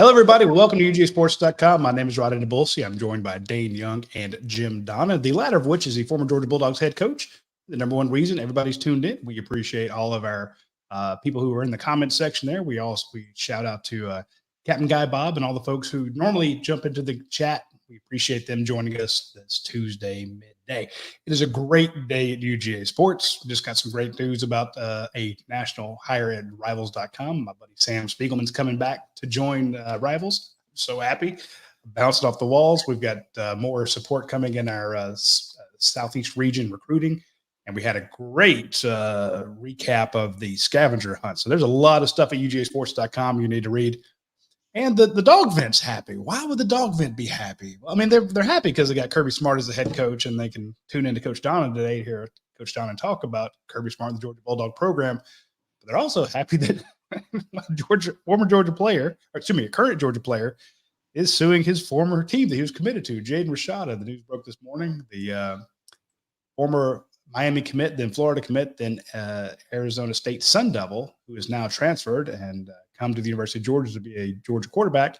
Hello, everybody. Welcome to UGASports.com. My name is Radi Nabulsi. I'm joined by Dayne Young and Jim Donnan, the latter of which is the former Georgia Bulldogs head coach. The number one reason everybody's tuned in. We appreciate all of our people who are in the comments section there. We shout out to Captain Guy Bob and all the folks who normally jump into the chat. We appreciate them joining us this Tuesday midday. It is a great day at UGA Sports. Just got some great news about a national hire at Rivals.com. My buddy Sam Spiegelman's coming back to join Rivals. I'm so happy. Bouncing off the walls. We've got more support coming in our Southeast region recruiting. And we had a great recap of the scavenger hunt. So there's a lot of stuff at UGAsports.com you need to read. And the dog vent's happy. Why would the dog vent be happy? Well, I mean, they're happy because they got Kirby Smart as the head coach, and they can tune into Coach Donnan today to hear Coach Donnan talk about Kirby Smart and the Georgia Bulldog program. But they're also happy that a current Georgia player is suing his former team that he was committed to, Jaden Rashada. The news broke this morning. The former Miami commit, then Florida commit, then Arizona State Sun Devil, who is now transferred and come to the University of Georgia to be a Georgia quarterback,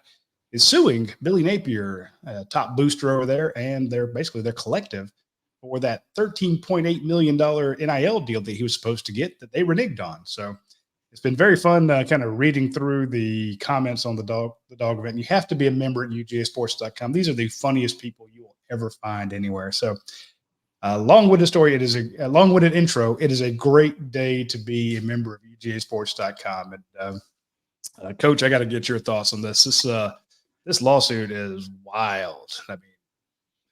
is suing Billy Napier, top booster over there, and their collective for that $13.8 million NIL deal that he was supposed to get that they reneged on. So it's been very fun kind of reading through the comments on the dog event. You have to be a member at UGAsports.com. These are the funniest people you will ever find anywhere. So long-winded story. It is a long-winded intro. It is a great day to be a member of UGAsports.com. And Coach, I got to get your thoughts on this. This lawsuit is wild. I mean,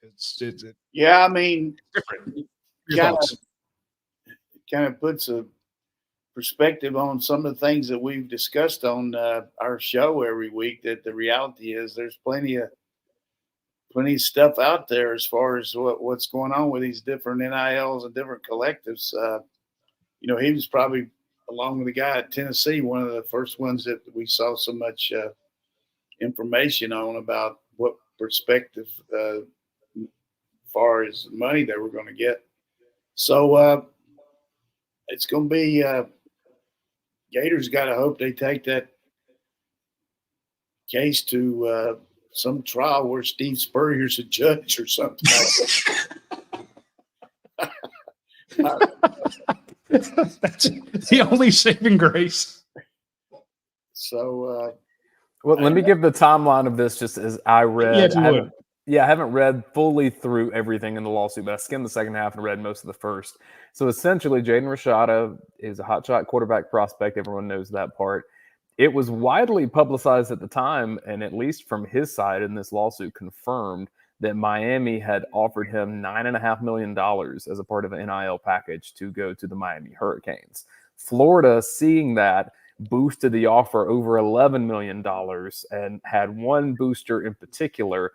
it's different. Kind of puts a perspective on some of the things that we've discussed on our show every week. That the reality is there's plenty of stuff out there as far as what's going on with these different NILs and different collectives. He was probably, along with the guy at Tennessee, one of the first ones that we saw so much information on about what perspective as far as money they were going to get. So it's going to be Gators got to hope they take that case to some trial where Steve Spurrier's a judge or something like that. That's the only saving grace. So, let me give the timeline of this just as I read. I haven't read fully through everything in the lawsuit, but I skimmed the second half and read most of the first. So essentially, Jaden Rashada is a hotshot quarterback prospect. Everyone knows that part. It was widely publicized at the time, and at least from his side in this lawsuit confirmed that Miami had offered him $9.5 million as a part of an NIL package to go to the Miami Hurricanes. Florida, seeing that, boosted the offer over $11 million and had one booster in particular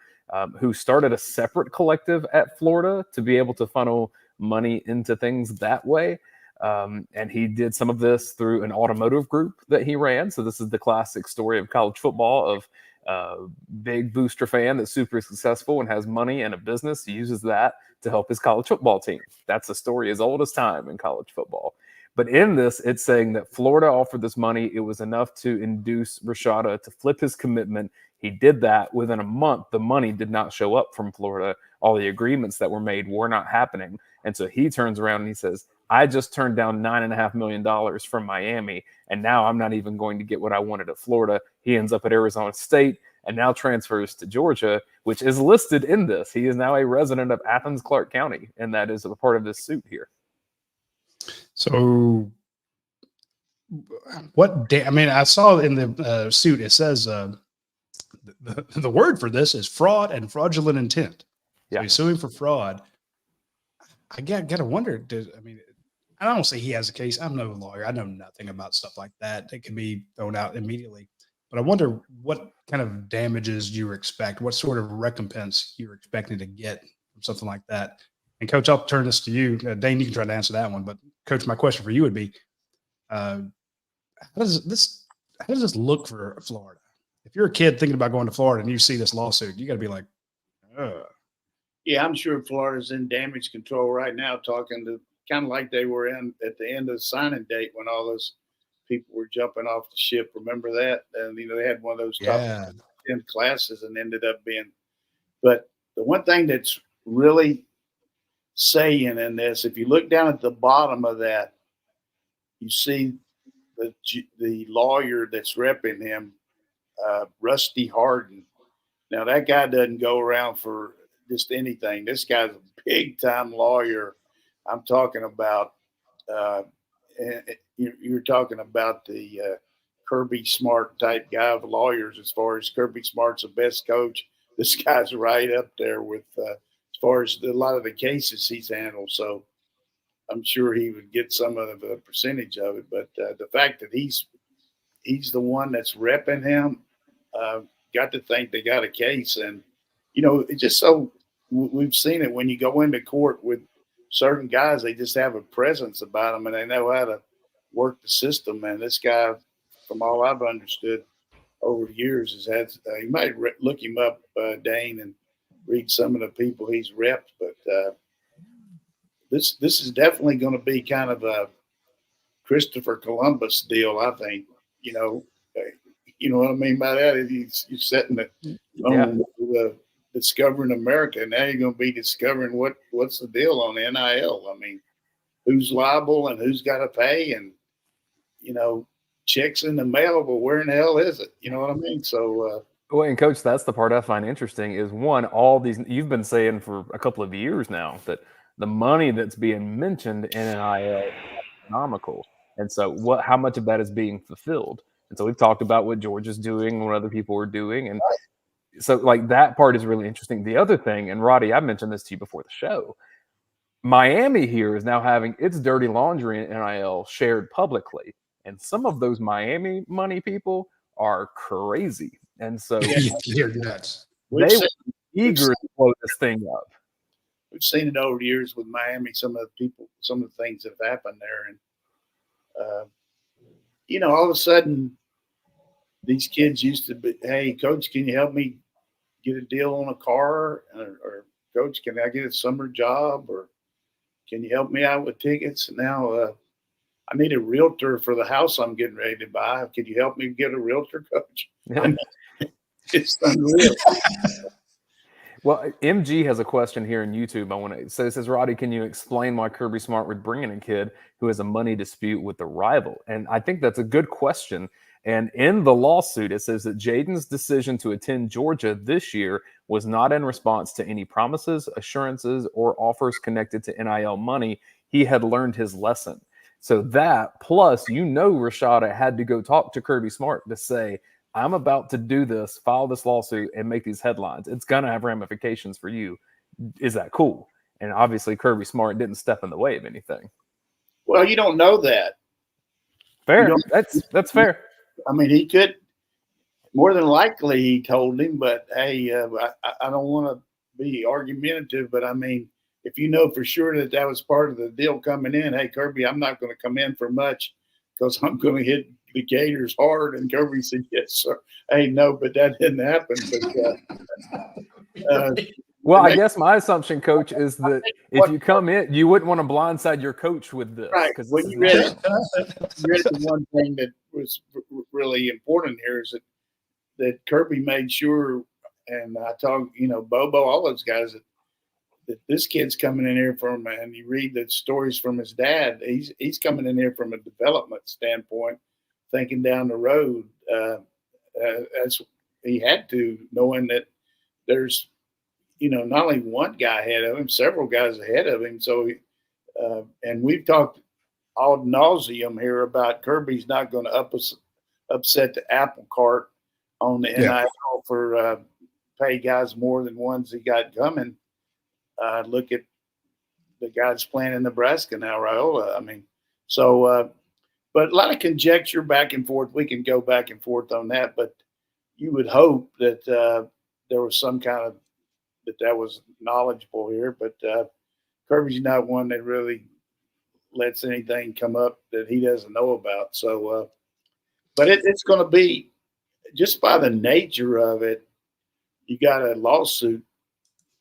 who started a separate collective at Florida to be able to funnel money into things that way. And he did some of this through an automotive group that he ran. So this is the classic story of college football of big booster fan that's super successful and has money and a business. He uses that to help his college football team. That's a story as old as time in college football. But in this, it's saying that Florida offered this money. It was enough to induce Rashada to flip his commitment. He did that. Within a month, the money did not show up from Florida. All the agreements that were made were not happening. And so he turns around and he says, I just turned down $9.5 million from Miami, and now I'm not even going to get what I wanted at Florida. He ends up at Arizona State and now transfers to Georgia, which is listed in this. He is now a resident of Athens, Clarke County, and that is a part of this suit here. So I saw in the suit, it says the word for this is fraud and fraudulent intent. So he's suing for fraud. I got to wonder, I don't say he has a case. I'm no lawyer. I know nothing about stuff like that. It can be thrown out immediately. But I wonder what kind of damages you expect, what sort of recompense you're expecting to get from something like that. And, Coach, I'll turn this to you. Dayne, you can try to answer that one. But, Coach, my question for you would be, how does this look for Florida? If you're a kid thinking about going to Florida and you see this lawsuit, you got to be like, ugh. Yeah, I'm sure Florida's in damage control right now, talking to kind of like they were in at the end of the signing date when all those people were jumping off the ship. Remember that? And, they had one of those top 10 classes and ended up being. But the one thing that's really saying in this, if you look down at the bottom of that, you see the lawyer that's repping him, Rusty Harden. Now, that guy doesn't go around for just anything. This guy's a big-time lawyer. I'm talking about you're talking about the Kirby Smart type guy of lawyers. As far as Kirby Smart's the best coach, this guy's right up there with as far as a lot of the cases he's handled. So I'm sure he would get some of the percentage of it. But the fact that he's the one that's repping him, got to think they got a case. And, it's just so we've seen it when you go into court with certain guys, they just have a presence about them and they know how to work the system. And this guy, from all I've understood over the years, has had, you might look him up, Dayne, and read some of the people he's repped. But this is definitely going to be kind of a Christopher Columbus deal, I think. You know what I mean by that? You're setting the discovering America. Now you're going to be discovering what's the deal on NIL. I mean, who's liable and who's got to pay, and checks in the mail, but where in the hell is it? You know what I mean? So, well, and Coach, that's the part I find interesting is one, all these you've been saying for a couple of years now that the money that's being mentioned in NIL is astronomical, and so how much of that is being fulfilled? And so we've talked about what Georgia's doing, what other people are doing, and so like that part is really interesting. The other thing, and Roddy, I mentioned this to you before the show, Miami here is now having its dirty laundry in NIL shared publicly. And some of those Miami money people are crazy. And so you're nuts. They were eager to blow this thing up. We've seen it over the years with Miami, some of the things that have happened there. And, all of a sudden, these kids used to be, hey, Coach, can you help me get a deal on a car? Or Coach, can I get a summer job? Or can you help me out with tickets? Now, I need a realtor for the house I'm getting ready to buy. Could you help me get a realtor, Coach? Yeah. It's unreal. Well, MG has a question here in YouTube. It says, Roddy, can you explain why Kirby Smart would bring in a kid who has a money dispute with the rival? And I think that's a good question. And in the lawsuit, it says that Jaden's decision to attend Georgia this year was not in response to any promises, assurances, or offers connected to NIL money. He had learned his lesson. So that, plus, Rashada had to go talk to Kirby Smart to say, I'm about to do this, file this lawsuit, and make these headlines. It's going to have ramifications for you. Is that cool? And obviously, Kirby Smart didn't step in the way of anything. Well, you don't know that. Fair. That's fair. I mean, he could, more than likely, he told him, but hey, I don't want to be argumentative, but I mean, if you know for sure that was part of the deal coming in, hey, Kirby, I'm not going to come in for much because I'm going to hit the Gators hard. And Kirby said, yes, sir. Hey, no, but that didn't happen. But, well, I guess my assumption, Coach, is that if you come in, you wouldn't want to blindside your coach with this. Right. Well, you read the one thing that was really important here is that Kirby made sure, and I talked, Bobo, all those guys, that this kid's coming in here from, and you read the stories from his dad, he's coming in here from a development standpoint, thinking down the road. As he had to, knowing that there's, not only one guy ahead of him, several guys ahead of him. So, and we've talked ad nauseum here about Kirby's not going to upset the apple cart on the NIL for pay guys more than ones he got coming. Look at the guys playing in Nebraska now, Raiola. I mean, so, but a lot of conjecture back and forth. We can go back and forth on that, but you would hope that there was some kind of that was knowledgeable here. But Kirby's not one that really lets anything come up that he doesn't know about. So, but it's going to be just by the nature of it. You got a lawsuit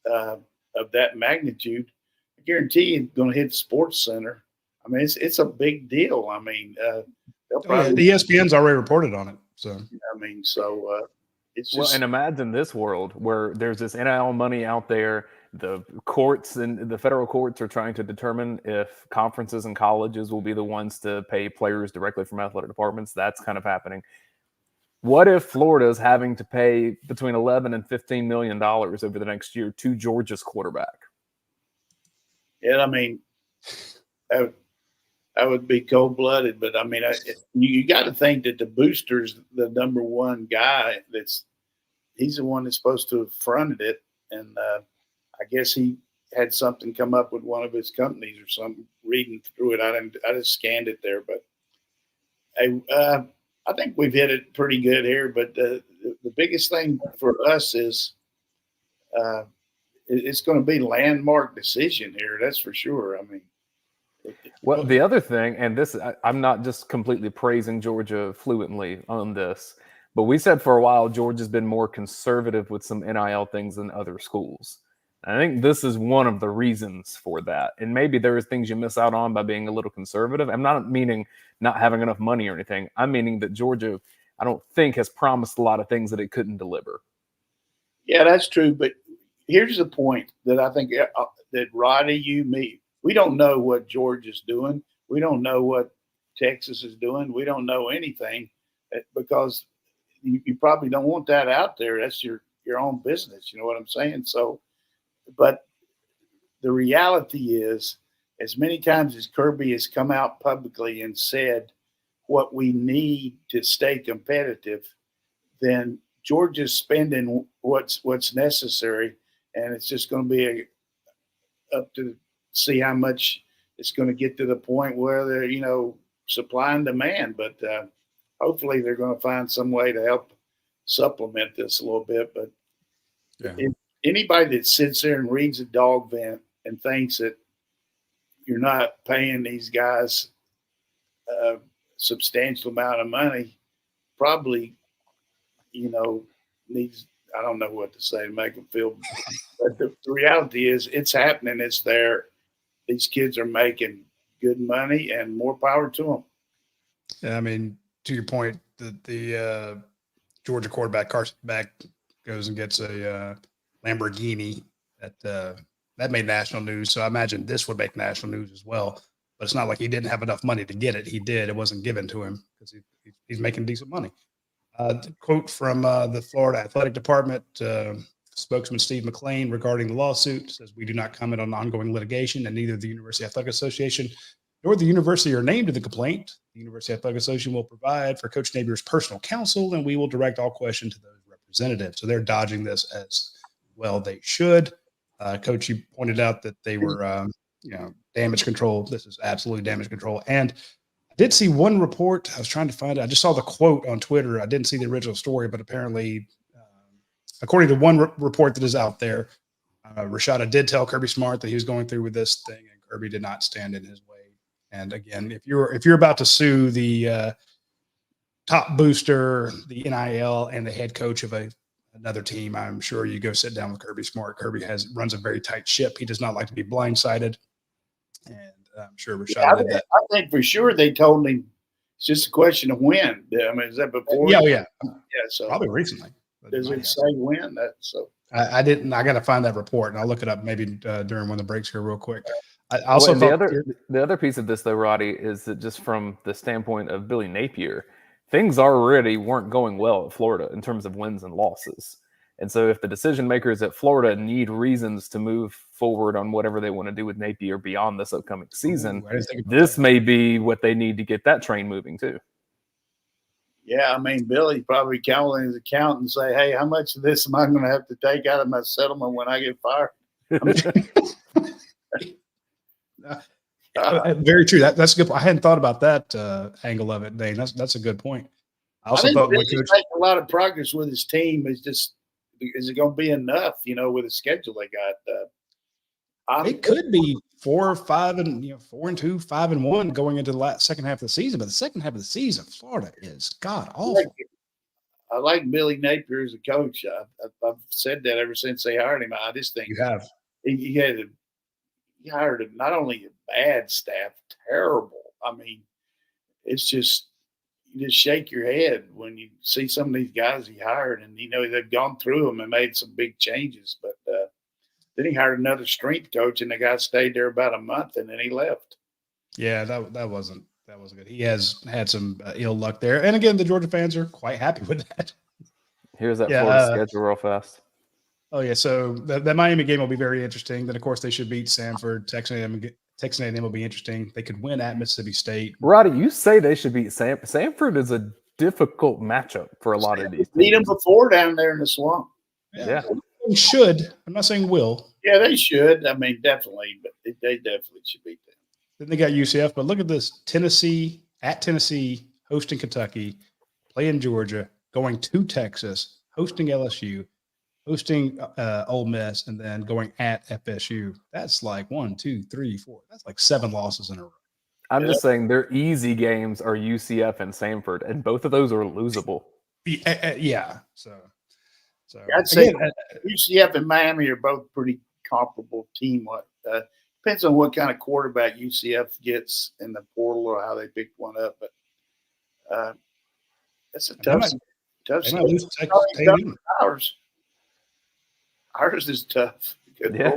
of that magnitude. I guarantee you, it's going to hit Sports Center. I mean, it's a big deal. I mean, the ESPN's already reported on it. So I mean, so it's just well, and imagine this world where there's this NIL money out there. The courts and the federal courts are trying to determine if conferences and colleges will be the ones to pay players directly from athletic departments. That's kind of happening. What if Florida is having to pay between $11 and $15 million over the next year to Georgia's quarterback? Yeah, I mean, I would be cold blooded, but I mean, you got to think that the booster's the number one guy. He's the one that's supposed to have fronted it, and I guess he had something come up with one of his companies or something. Reading through it, I just scanned it there, but I think we've hit it pretty good here. But the biggest thing for us is it's going to be landmark decision here. That's for sure. I mean. Well, the other thing, and this, I'm not just completely praising Georgia fluently on this, but we said for a while Georgia's been more conservative with some NIL things than other schools. I think this is one of the reasons for that. And maybe there are things you miss out on by being a little conservative. I'm not meaning not having enough money or anything. I'm meaning that Georgia, I don't think, has promised a lot of things that it couldn't deliver. Yeah, that's true. But here's the point that I think that Radi, me, we don't know what Georgia's doing. We don't know what Texas is doing. We don't know anything because you probably don't want that out there. That's your own business. You know what I'm saying? So, but the reality is, as many times as Kirby has come out publicly and said what we need to stay competitive, then Georgia's spending what's necessary, and it's just going to be up to see how much it's going to get to the point where they're, supply and demand. But hopefully they're going to find some way to help supplement this a little bit. But if anybody that sits there and reads a dog vent and thinks that you're not paying these guys a substantial amount of money, probably, needs, I don't know what to say to make them feel. But the reality is it's happening. It's there. These kids are making good money, and more power to them. Yeah, I mean, to your point, the Georgia quarterback Carson Beck goes and gets a Lamborghini that made national news. So I imagine this would make national news as well. But it's not like he didn't have enough money to get it. He did. It wasn't given to him because he's making decent money. Quote from the Florida Athletic Department. Spokesman Steve McLean regarding the lawsuit says, "We do not comment on ongoing litigation, and neither the University Athletic Association nor the university are named in the complaint. The University Athletic Association will provide for Coach Napier's personal counsel, and we will direct all questions to those representatives." So they're dodging this as well. They should. Coach, you pointed out that they were, damage control. This is absolutely damage control. And I did see one report. I was trying to find it. I just saw the quote on Twitter. I didn't see the original story, but apparently, according to one report that is out there, Rashada did tell Kirby Smart that he was going through with this thing, and Kirby did not stand in his way. And again, if you're about to sue the top booster, the NIL, and the head coach of another team, I'm sure you go sit down with Kirby Smart. Kirby runs a very tight ship. He does not like to be blindsided, and I'm sure Rashada did that. I think for sure they told him it's just a question of when. I mean, is that before? Yeah. So probably recently. Does it say when? I didn't. I got to find that report, and I'll look it up maybe during one of the breaks here real quick. I also thought the other piece of this, though, Roddy, is that just from the standpoint of Billy Napier, things already weren't going well at Florida in terms of wins and losses. And so if the decision makers at Florida need reasons to move forward on whatever they want to do with Napier beyond this upcoming season, this may be what they need to get that train moving too. Yeah, I mean, Billy probably calling his accountant and say, "Hey, how much of this am I going to have to take out of my settlement when I get fired?" Very true. That's good. I hadn't thought about that angle of it, Dayne. That's a good point. I also thought Billy's making a lot of progress with his team. Is it going to be enough? With the schedule they got. It could be 4-5 4-2, 5-1 going into the second half of the season. But the second half of the season, Florida is god awful. I like Billy Napier as a coach. I've said that ever since they hired him. I just think you have. He hired not only a bad staff, terrible. I mean, it's just you just shake your head when you see some of these guys he hired, and they've gone through them and made some big changes. But then he hired another strength coach, and the guy stayed there about a month, and then he left. Yeah, that wasn't good. He has had some ill luck there, and again, the Georgia fans are quite happy with that. Here's that Florida schedule real fast. Oh yeah, so the Miami game will be very interesting. Then of course they should beat Samford. Texas A&M will be interesting. They could win at Mississippi State. Roddy, you say they should beat Samford. Samford is a difficult matchup for a lot of these teams. Beat them before down there in the swamp. Yeah. They should. I'm not saying will. Yeah, they should. I mean, definitely, but they definitely should beat them. Then they got UCF, but look at this: Tennessee, hosting Kentucky, playing Georgia, going to Texas, hosting LSU, hosting Ole Miss, and then going at FSU. That's like 1, 2, 3, 4. That's like 7 losses in a row. I'm just saying their easy games are UCF and Samford, and both of those are losable. Yeah. So I'd say UCF and Miami are both pretty comparable team. Depends on what kind of quarterback UCF gets in the portal or how they pick one up. But that's a tough. Ours is tough. Yeah.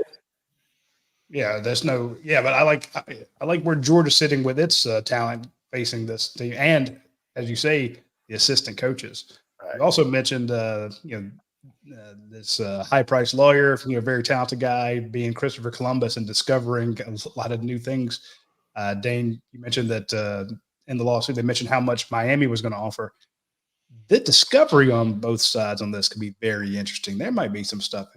Yeah, but I like where Georgia's sitting with its talent facing this team, and as you say, the assistant coaches. Right. You also mentioned this high-priced lawyer, very talented guy, being Christopher Columbus and discovering a lot of new things. Dayne, you mentioned that in the lawsuit they mentioned how much Miami was going to offer. The discovery on both sides on this could be very interesting. There might be some stuff.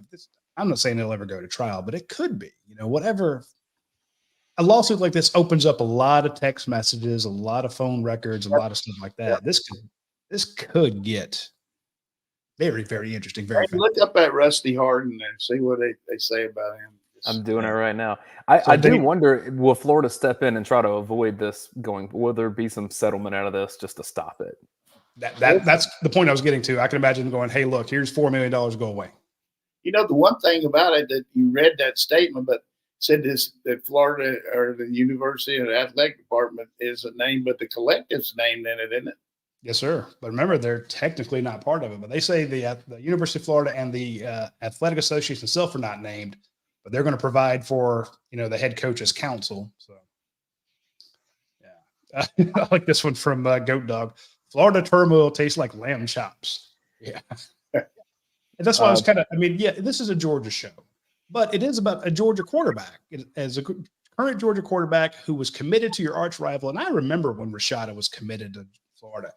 I'm not saying it'll ever go to trial, but it could be. Whatever. A lawsuit like this opens up a lot of text messages, a lot of phone records, a lot of stuff like that. This could get very, very interesting. Very fast. Look up at Rusty Hardin and see what they say about him. I'm doing it right now. I do wonder, will Florida step in and try to avoid this going? Will there be some settlement out of this just to stop it? That's the point I was getting to. I can imagine going, hey, look, here's $4 million, go away. The one thing about it that you read that statement, but said that Florida or the university or the athletic department isn't named, but the collective's named in it, isn't it? Yes, sir. But remember, they're technically not part of it. But they say the University of Florida and the Athletic Association itself are not named, but they're going to provide for the head coach's council. So, yeah, I like this one from Goat Dog. Florida turmoil tastes like lamb chops. Yeah, and that's why I was kind of. This is a Georgia show, but it is about a Georgia quarterback. As a current Georgia quarterback who was committed to your arch rival, and I remember when Rashada was committed to Florida.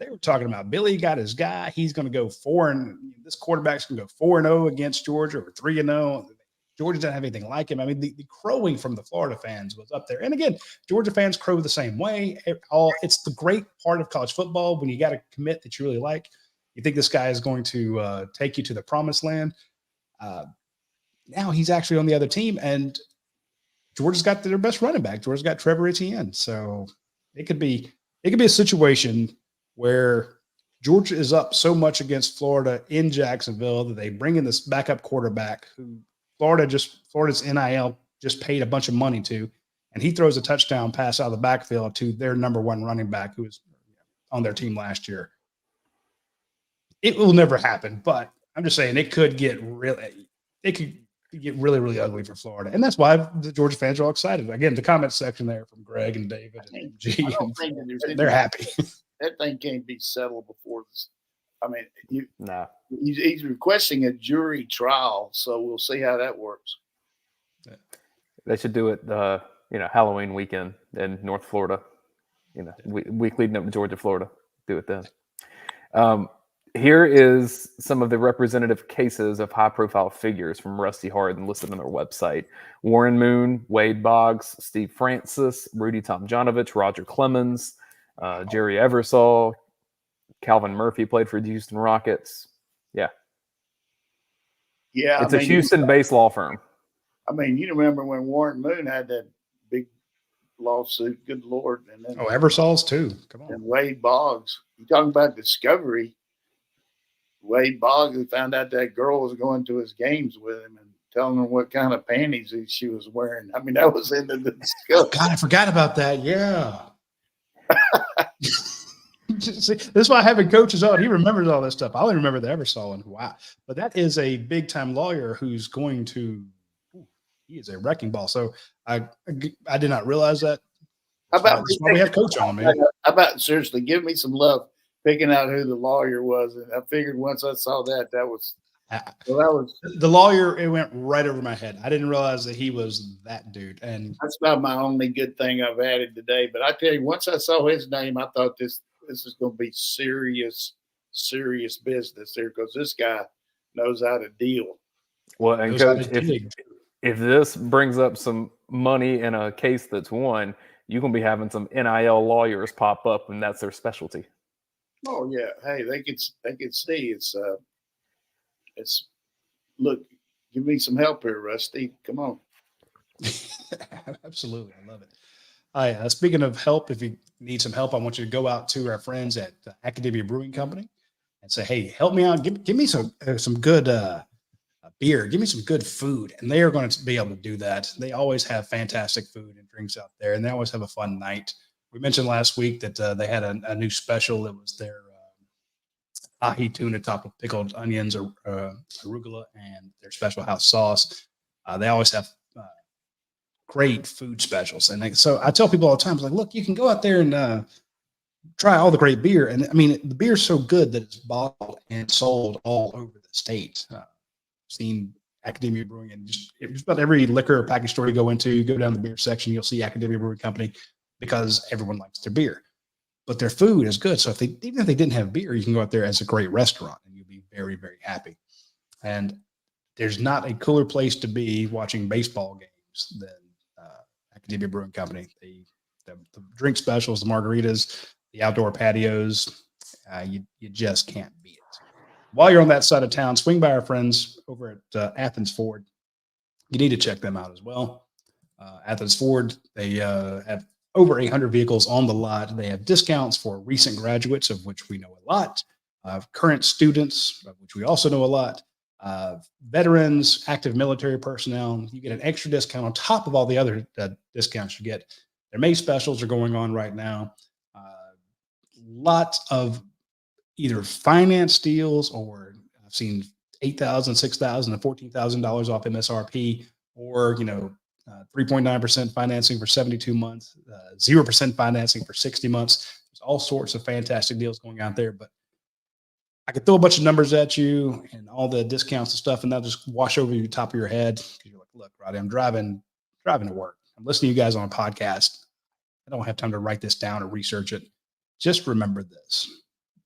They were talking about Billy got his guy. He's going to go 4-0. This quarterback's going to go 4-0 against Georgia or 3-0. Georgia doesn't have anything like him. The crowing from the Florida fans was up there. And again, Georgia fans crow the same way. It's the great part of college football when you got to commit that you really like. You think this guy is going to take you to the promised land. Now he's actually on the other team, and Georgia's got their best running back. Georgia's got Trevor Etienne. So it could be a situation where Georgia is up so much against Florida in Jacksonville that they bring in this backup quarterback who Florida's NIL just paid a bunch of money to, and he throws a touchdown pass out of the backfield to their number one running back who was on their team last year. It will never happen, but I'm just saying it could get really really ugly for Florida. And that's why the Georgia fans are all excited. Again, the comment section there from Greg and David and G, they're happy. That thing can't be settled before this. He's requesting a jury trial, so we'll see how that works. They should do it, Halloween weekend in North Florida. Week leading up to Georgia, Florida. Do it then. Here is some of the representative cases of high-profile figures from Rusty Hardin listed on their website. Warren Moon, Wade Boggs, Steve Francis, Rudy Tomjanovich, Roger Clemens, Jerry Eversole, Calvin Murphy played for the Houston Rockets. Yeah. Yeah. It's a Houston-based law firm. You remember when Warren Moon had that big lawsuit, good Lord. And then, Eversole's too. Come on. And Wade Boggs. You talking about discovery. Wade Boggs found out that girl was going to his games with him and telling him what kind of panties she was wearing. That was into the discovery. God, I forgot about that. Yeah. See, this is why having coaches on. He remembers all this stuff. I only remember the Eversole. Wow. But that is a big-time lawyer who's going to – he is a wrecking ball. So I did not realize that. How about That's why we have coach on, man. How about seriously, give me some love picking out who the lawyer was. And I figured once I saw that was the lawyer. It went right over my head. I didn't realize that he was that dude. And that's about my only good thing I've added today. But I tell you, once I saw his name, I thought this is going to be serious business there, because this guy knows how to deal. Well, and Coach, if this brings up some money in a case that's won, you're going to be having some NIL lawyers pop up, and that's their specialty. Oh yeah. Hey, they could see it's look, give me some help here, Rusty. Come on. Absolutely. I love it. Speaking of help, if you need some help, I want you to go out to our friends at Academia Brewing Company and say, hey, help me out. Give me some good beer. Give me some good food. And they are going to be able to do that. They always have fantastic food and drinks out there, and they always have a fun night. We mentioned last week that they had a new special. It was their ahi tuna topped with pickled onions, or arugula, and their special house sauce. They always have great food specials. And so I tell people all the time, it's like, look, you can go out there and try all the great beer. And I mean, the beer's so good that it's bottled and sold all over the state. I've seen Academia Brewing, and just about every liquor or package store you go into, you go down the beer section, you'll see Academia Brewing Company, because everyone likes their beer. But their food is good. So even if they didn't have beer, you can go out there as a great restaurant and you'll be very, very happy. And there's not a cooler place to be watching baseball games than Academia Brewing Company. The drink specials, the margaritas, the outdoor patios, you just can't beat it. While you're on that side of town, swing by our friends over at Athens Ford. You need to check them out as well. Athens Ford, they have over 800 vehicles on the lot. They have discounts for recent graduates, of which we know a lot, current students, of which we also know a lot, veterans, active military personnel. You get an extra discount on top of all the other discounts you get. Their May specials are going on right now. Lots of either finance deals, or I've seen $8,000, $6,000, and $14,000 off MSRP, or 3.9% financing for 72 months, 0% financing for 60 months. There's all sorts of fantastic deals going out there, but I could throw a bunch of numbers at you and all the discounts and stuff, and they'll just wash over the top of your head. You're like, look, Roddy, I'm driving to work. I'm listening to you guys on a podcast. I don't have time to write this down or research it. Just remember this.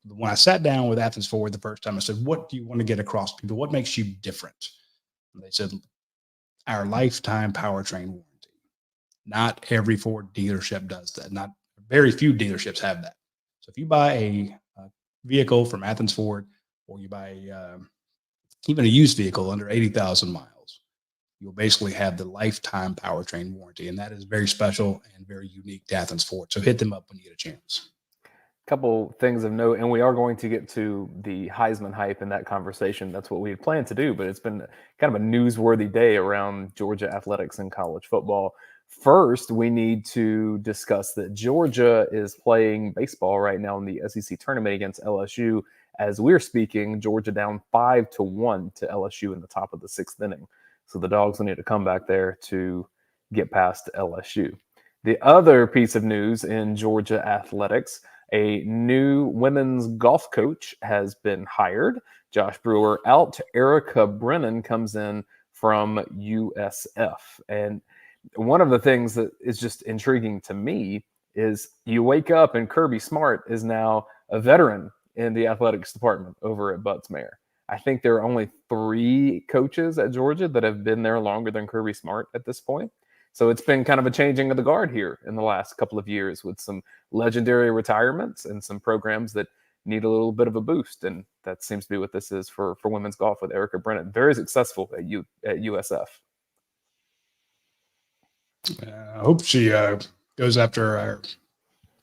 When I sat down with Athens Ford the first time, I said, what do you want to get across to people? What makes you different? And they said, our lifetime powertrain warranty. Not every Ford dealership does that. Not very few dealerships have that. So if you buy a vehicle from Athens Ford, or you buy even a used vehicle under 80,000 miles, you'll basically have the lifetime powertrain warranty. And that is very special and very unique to Athens Ford. So hit them up when you get a chance. Couple things of note, and we are going to get to the Heisman hype in that conversation. That's what we had planned to do, but it's been kind of a newsworthy day around Georgia athletics and college football. First, we need to discuss that Georgia is playing baseball right now in the SEC tournament against LSU. As we're speaking, Georgia down 5-1 to LSU in the top of the 6th inning. So the Dogs will need to come back there to get past LSU. The other piece of news in Georgia athletics, a new women's golf coach has been hired. Josh Brewer out. Erica Brennan comes in from USF. And one of the things that is just intriguing to me is you wake up and Kirby Smart is now a veteran in the athletics department over at Butts Mayer. I think there are only 3 coaches at Georgia that have been there longer than Kirby Smart at this point. So it's been kind of a changing of the guard here in the last couple of years, with some legendary retirements and some programs that need a little bit of a boost. And that seems to be what this is for women's golf with Erica Brennan. Very successful at USF. I hope she goes after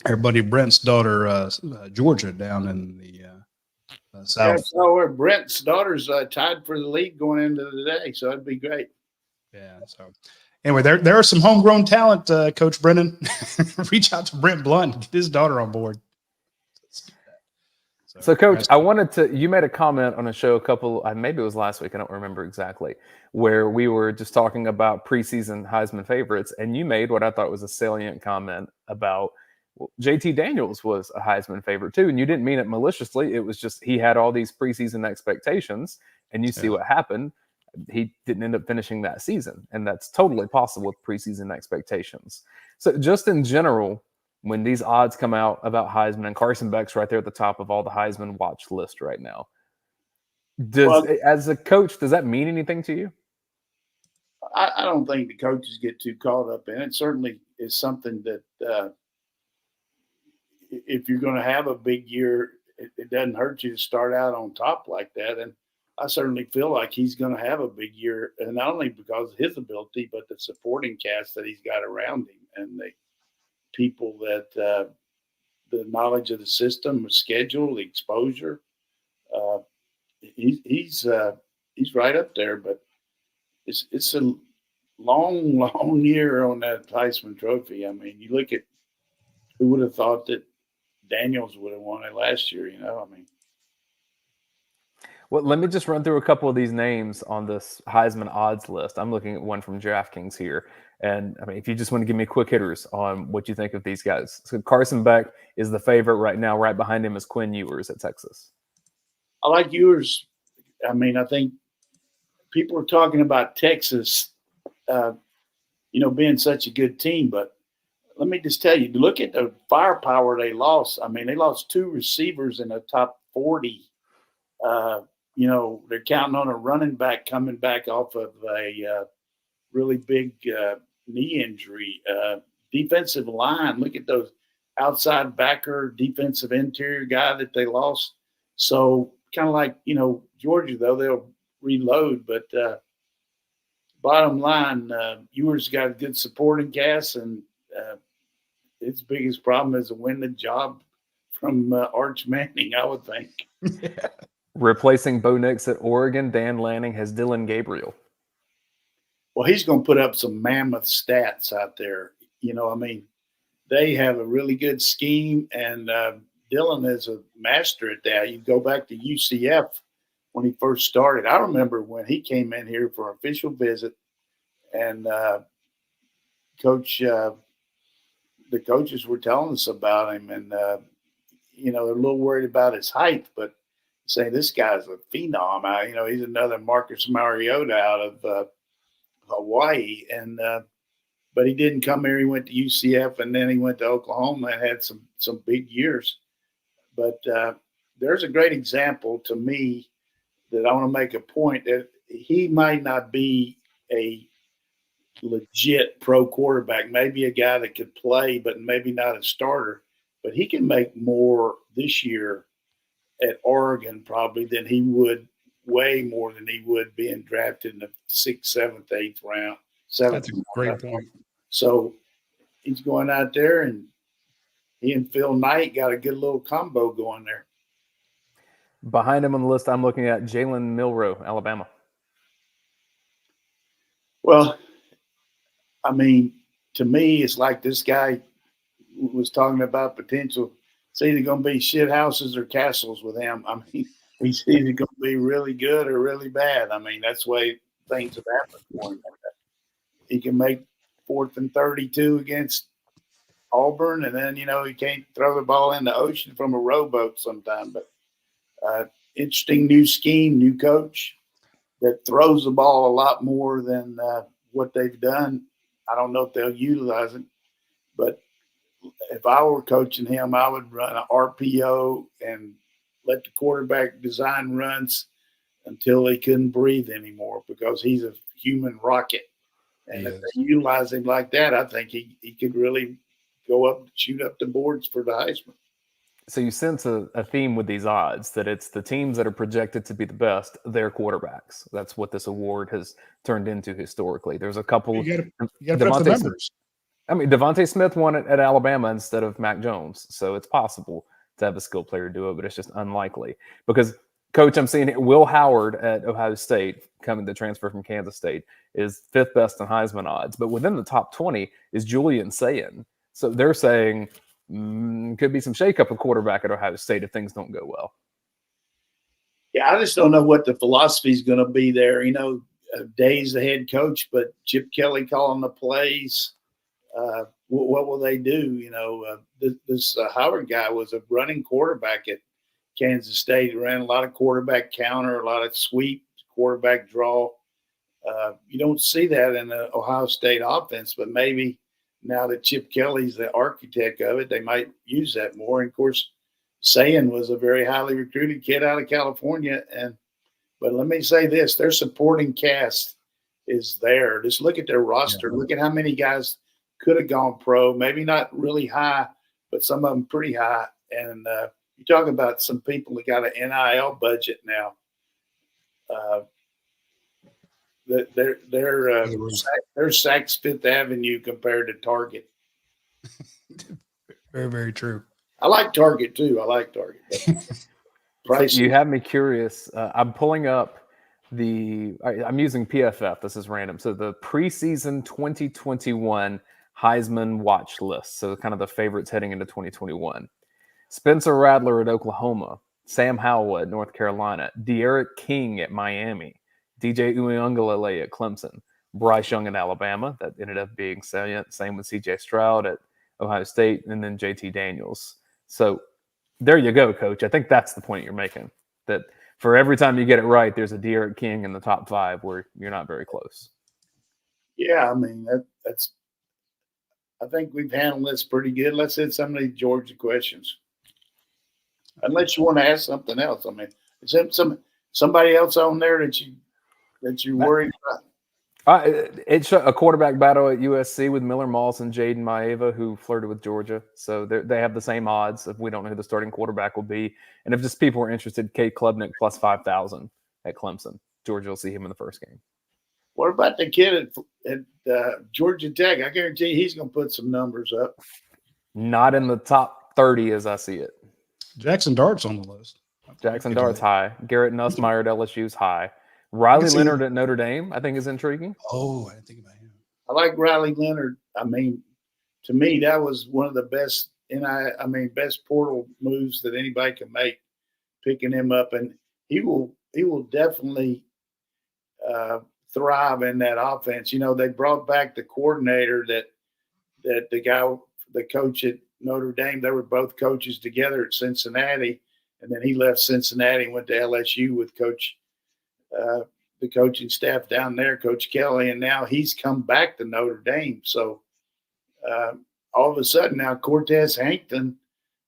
our buddy Brent's daughter, Georgia, down in the South. Yeah, so Brent's daughter's tied for the lead going into the day, so it'd be great. Yeah, so anyway, there are some homegrown talent, Coach Brennan. Reach out to Brent Blunt, get his daughter on board. So, Coach, you made a comment on a show maybe it was last week, I don't remember exactly, where we were just talking about preseason Heisman favorites, and you made what I thought was a salient comment about JT Daniels was a Heisman favorite too, and you didn't mean it maliciously. It was just he had all these preseason expectations, and you see what happened. He didn't end up finishing that season, and that's totally possible with preseason expectations. So just in general, when these odds come out about Heisman, and Carson Beck's right there at the top of all the Heisman watch list right now, as a coach, does that mean anything to you? I don't think the coaches get too caught up in it. Certainly is something that if you're going to have a big year, it doesn't hurt you to start out on top like that. And I certainly feel like he's going to have a big year, and not only because of his ability, but the supporting cast that he's got around him and the people that the knowledge of the system, the schedule, the exposure. He's right up there, but it's a long year on that Heisman Trophy. I mean, you look at who would have thought that Daniels would have won it last year. Well, let me just run through a couple of these names on this Heisman odds list. I'm looking at one from DraftKings here. And I mean, if you just want to give me quick hitters on what you think of these guys. So Carson Beck is the favorite right now. Right behind him is Quinn Ewers at Texas. I like Ewers. I mean, I think people are talking about Texas, being such a good team. But let me just tell you, look at the firepower they lost. I mean, they lost 2 receivers in the top 40. They're counting on a running back coming back off of a really big knee injury. Defensive line, look at those outside backer, defensive interior guy that they lost. So kind of like, Georgia, though, they'll reload. But bottom line, Ewers got a good supporting cast, and his biggest problem is to win the job from Arch Manning, I would think. Replacing Bo Nix at Oregon, Dan Lanning has Dylan Gabriel. Well, he's going to put up some mammoth stats out there. They have a really good scheme, and Dylan is a master at that. You go back to UCF when he first started. I remember when he came in here for an official visit, and the coaches were telling us about him, and they're a little worried about his height, but saying this guy's a phenom. He's another Marcus Mariota out of Hawaii, and but he didn't come here. He went to UCF, and then he went to Oklahoma and had some big years. But there's a great example to me that I want to make a point that he might not be a legit pro quarterback, maybe a guy that could play, but maybe not a starter. But he can make more this year at Oregon probably than he would, way more than he would being drafted in the 6th, 7th, 8th round. That's a great point. So he's going out there, and he and Phil Knight got a good little combo going there. Behind him on the list, I'm looking at Jalen Milroe, Alabama. Well, I mean, to me, it's like this guy was talking about potential. It's either going to be shit houses or castles with him. I mean, he's either going to be really good or really bad. I mean, that's the way things have happened for him. He can make 4th and 32 against Auburn, and then, he can't throw the ball in the ocean from a rowboat sometime. But interesting new scheme, new coach that throws the ball a lot more than what they've done. I don't know if they'll utilize it, but if I were coaching him, I would run an RPO and let the quarterback design runs until he couldn't breathe anymore, because he's a human rocket. And if they utilize him like that, I think he could really go up, shoot up the boards for the Heisman. So you sense a theme with these odds, that it's the teams that are projected to be the best, their quarterbacks. That's what this award has turned into historically. There's a couple. You got to put up the numbers. Devontae Smith won it at Alabama instead of Mac Jones. So it's possible to have a skilled player do it, but it's just unlikely. Because, Coach, I'm seeing Will Howard at Ohio State, coming to transfer from Kansas State, is 5th best in Heisman odds. But within the top 20 is Julian Sayin. So they're saying could be some shakeup of quarterback at Ohio State if things don't go well. Yeah, I just don't know what the philosophy is going to be there. Day's the head coach, but Chip Kelly calling the plays. What will they do? This Howard guy was a running quarterback at Kansas State. He ran a lot of quarterback counter, a lot of sweep, quarterback draw. You don't see that in the Ohio State offense, but maybe now that Chip Kelly's the architect of it, they might use that more. And of course, Sayan was a very highly recruited kid out of California. But let me say this, their supporting cast is there. Just look at their roster. Yeah. Look at how many guys could have gone pro, maybe not really high, but some of them pretty high. And you talk about some people that got an NIL budget now. They're Saks Fifth Avenue compared to Target. Very, very true. I like Target too. I like Target. So you have me curious. I'm pulling up I'm using PFF. This is random. So the preseason 2021 Heisman watch list. So kind of the favorites heading into 2021. Spencer Rattler at Oklahoma. Sam Howell at North Carolina. De'Aaron King at Miami. DJ Uiagalelei at Clemson. Bryce Young at Alabama. That ended up being salient. Same with CJ Stroud at Ohio State. And then JT Daniels. So there you go, Coach. I think that's the point you're making. That for every time you get it right, there's a De'Aaron King in the top 5 where you're not very close. Yeah, I mean, that's – I think we've handled this pretty good. Let's hit some of these Georgia questions. Unless you want to ask something else. I mean, is there somebody else on there that you worried about? It's a quarterback battle at USC with Miller Moss and Jaden Maeva, who flirted with Georgia. So they have the same odds. If we don't know who the starting quarterback will be, and if just people are interested, Cade Klubnik plus 5,000 at Clemson. Georgia will see him in the first game. What about the kid at Georgia Tech? I guarantee he's going to put some numbers up. Not in the top 30 as I see it. Jackson Dart's on the list. Jackson Dart's high. Garrett Nussmeier at LSU's high. Riley Leonard at Notre Dame, I think, is intriguing. Oh, I didn't think about him. I like Riley Leonard. I mean, to me, that was one of the best best portal moves that anybody can make, picking him up, and he will definitely thrive in that offense. They brought back the coordinator that the coach at Notre Dame. They were both coaches together at Cincinnati, and then he left Cincinnati and went to LSU with the coaching staff down there, Coach Kelly, and now he's come back to Notre Dame. So all of a sudden now Cortez Hankton,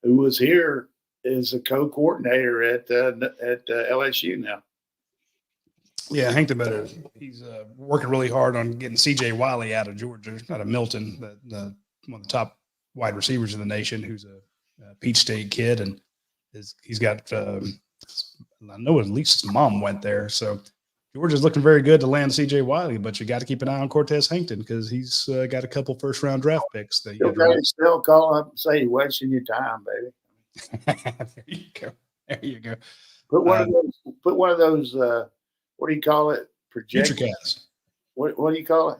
who was here, is a co-coordinator at LSU now. Yeah, Hankton, he's working really hard on getting C.J. Wiley out of Georgia, out of Milton, one of the top wide receivers in the nation, who's a Peach State kid, and he's got I know at least his mom went there. So Georgia's looking very good to land C.J. Wiley, but you got to keep an eye on Cortez Hankton because he's got a couple first-round draft picks. Still call up and say, wasting your time, baby. There you go. Put one of those. What do you call it? Future cast. What do you call it?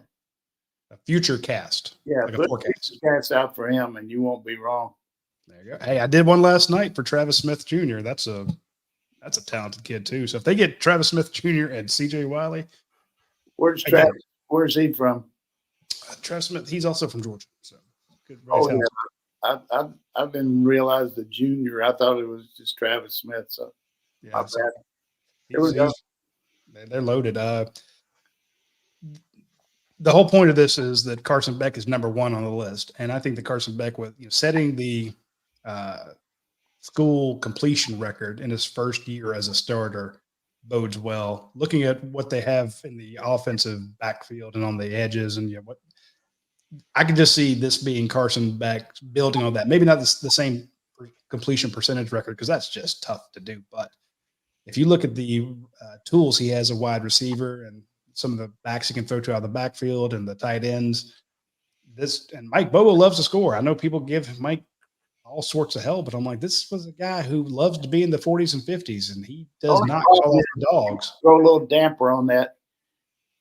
A future cast. Yeah, like put a future cast out for him, and you won't be wrong. There you go. Hey, I did one last night for Travis Smith Jr. That's a talented kid too. So if they get Travis Smith Jr. and C.J. Wiley, where's Travis? Where's he from? Travis Smith. He's also from Georgia. So good. Yeah. I didn't realize the junior. I thought it was just Travis Smith. So yeah, here we go. They're loaded. The whole point of this is that Carson Beck is number 1 on the list, and I think that Carson Beck, with setting the school completion record in his first year as a starter, bodes well. Looking at what they have in the offensive backfield and on the edges, and what I can just see this being Carson Beck building on that. Maybe not the same completion percentage record because that's just tough to do, but if you look at the tools he has, a wide receiver and some of the backs he can throw to out of the backfield and the tight ends, and Mike Bobo loves to score. I know people give Mike all sorts of hell, but I'm like, this was a guy who loves to be in the 40s and 50s, and he does not call off the dogs. Throw a little damper on that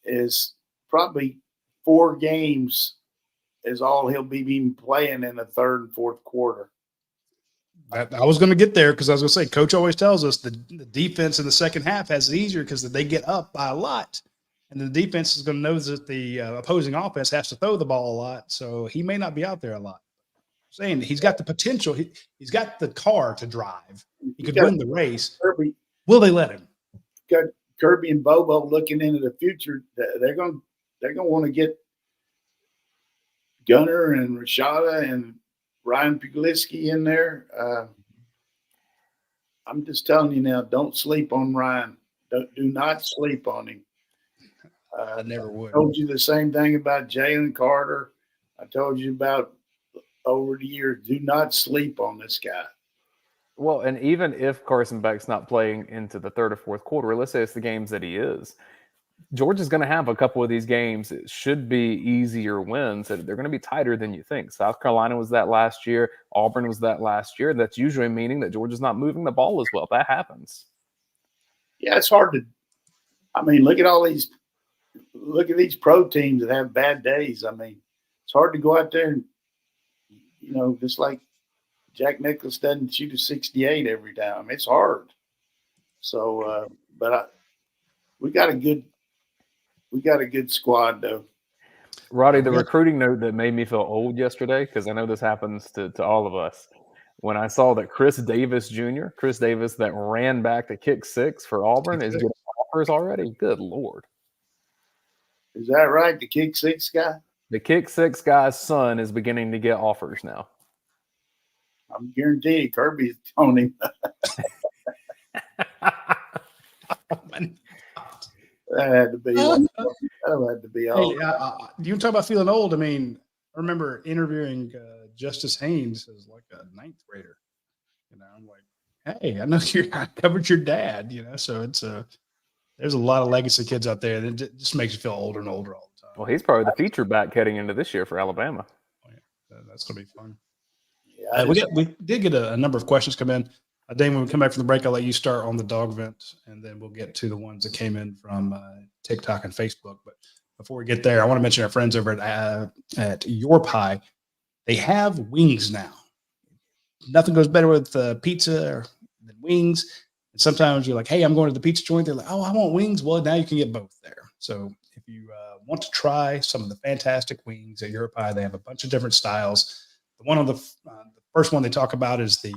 is probably 4 games is all he'll be even playing in the third and fourth quarter. I was going to get there because I was going to say, Coach always tells us the defense in the second half has it easier because they get up by a lot. And the defense is going to know that the opposing offense has to throw the ball a lot. So he may not be out there a lot. I'm saying he's got the potential. He's got the car to drive. He could win the race. Kirby, will they let him? Got Kirby and Bobo looking into the future. They're going to want to get Gunner and Rashada and Ryan Puglitsky in there. I'm just telling you now, don't sleep on Ryan. Do not sleep on him. I never would. I told you the same thing about Jalen Carter. I told you about over the years. Do not sleep on this guy. Well, and even if Carson Beck's not playing into the third or fourth quarter, let's say it's the games that he is, Georgia's going to have a couple of these games. It should be easier wins. They're going to be tighter than you think. South Carolina was that last year. Auburn was that last year. That's usually meaning that Georgia's not moving the ball as well. That happens. Yeah, it's hard to – I mean, look at these pro teams that have bad days. I mean, it's hard to go out there and, just like Jack Nicklaus doesn't shoot a 68 every time. It's hard. So, we got a good squad, though. Roddy, the recruiting note that made me feel old yesterday, because I know this happens to all of us, when I saw that Chris Davis that ran back to kick six for Auburn, is getting offers already. Good Lord. Is that right? The kick six guy? The kick six guy's son is beginning to get offers now. I'm guaranteed Kirby's on him. That had to be. That had to be all. Hey, you talk about feeling old. I mean, I remember interviewing Justice Haynes as like a ninth grader. I'm like, hey, I know I covered your dad. So it's there's a lot of legacy kids out there that just makes you feel older and older all the time. Well, he's probably the feature back heading into this year for Alabama. Oh, yeah. That's gonna be fun. Yeah, we did get a number of questions come in. Dane, when we come back from the break, I'll let you start on the dog vent, and then we'll get to the ones that came in from TikTok and Facebook. But before we get there, I want to mention our friends over at Your Pie. They have wings now. Nothing goes better with pizza than wings. And sometimes you're like, hey, I'm going to the pizza joint. They're like, oh, I want wings. Well, now you can get both there. So if you want to try some of the fantastic wings at Your Pie, they have a bunch of different styles. The one on the first one they talk about is the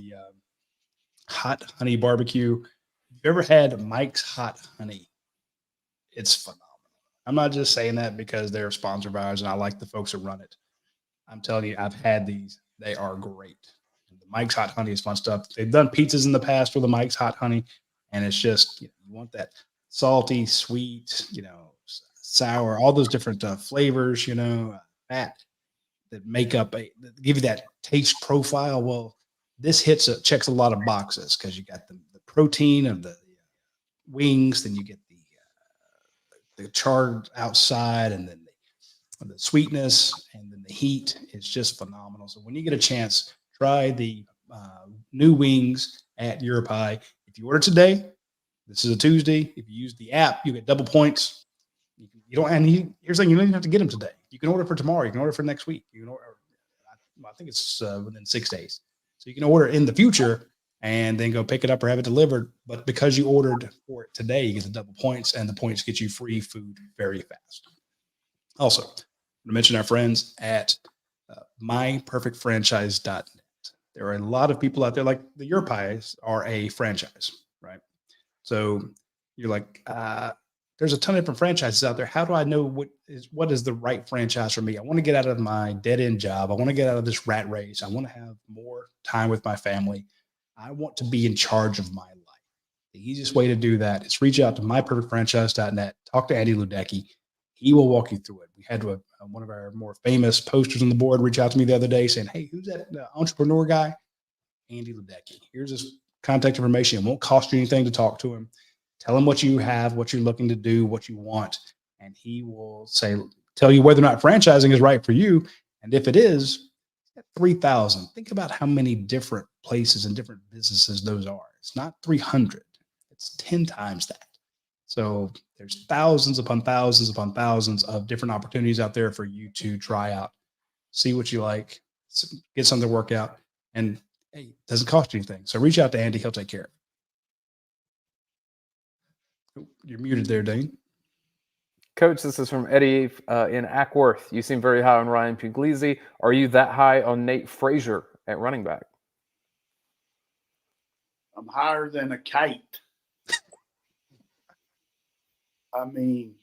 hot honey barbecue. If you've ever had Mike's Hot Honey, it's phenomenal. I'm not just saying that because they're a sponsor of ours and I like the folks that run it. I'm telling you, I've had these. They are great. The Mike's Hot Honey is fun stuff. They've done pizzas in the past with the Mike's Hot Honey, and it's just, you want that salty, sweet, sour, all those different flavors, that make up that give you that taste profile. Well, this checks a lot of boxes because you got the protein of the wings, then you get the charred outside, and then the sweetness, and then the heat is just phenomenal. So when you get a chance, try the new wings at Your Pie. If you order today, this is a Tuesday. If you use the app, you get double points. Here's the thing: you don't even have to get them today. You can order for tomorrow. You can order for next week. You can order. I think it's within 6 days. So you can order in the future and then go pick it up or have it delivered. But because you ordered for it today, you get the double points, and the points get you free food very fast. Also, I'm going to mention our friends at myperfectfranchise.net. There are a lot of people out there, like the Your Pies are a franchise, right? So you're like, there's a ton of different franchises out there. How do I know what is the right franchise for me? I want to get out of my dead-end job. I want to get out of this rat race. I want to have more time with my family. I want to be in charge of my life. The easiest way to do that is reach out to myperfectfranchise.net. Talk to Andy Ludecky. He will walk you through it. We had one of our more famous posters on the board reach out to me the other day saying, hey, who's that entrepreneur guy? Andy Ludecky. Here's his contact information. It won't cost you anything to talk to him. Tell him what you have, what you're looking to do, what you want, and he will tell you whether or not franchising is right for you. And if it is, 3,000. Think about how many different places and different businesses those are. It's not 300. It's 10 times that. So there's thousands upon thousands upon thousands of different opportunities out there for you to try out. see what you like, get something to work out, and hey, it doesn't cost you anything. So reach out to Andy. He'll take care of it. You're muted there, Dayne. Coach, this is from Eddie in Ackworth. You seem very high on Ryan Puglisi. Are you that high on Nate Frazier at running back? I'm higher than a kite. I mean,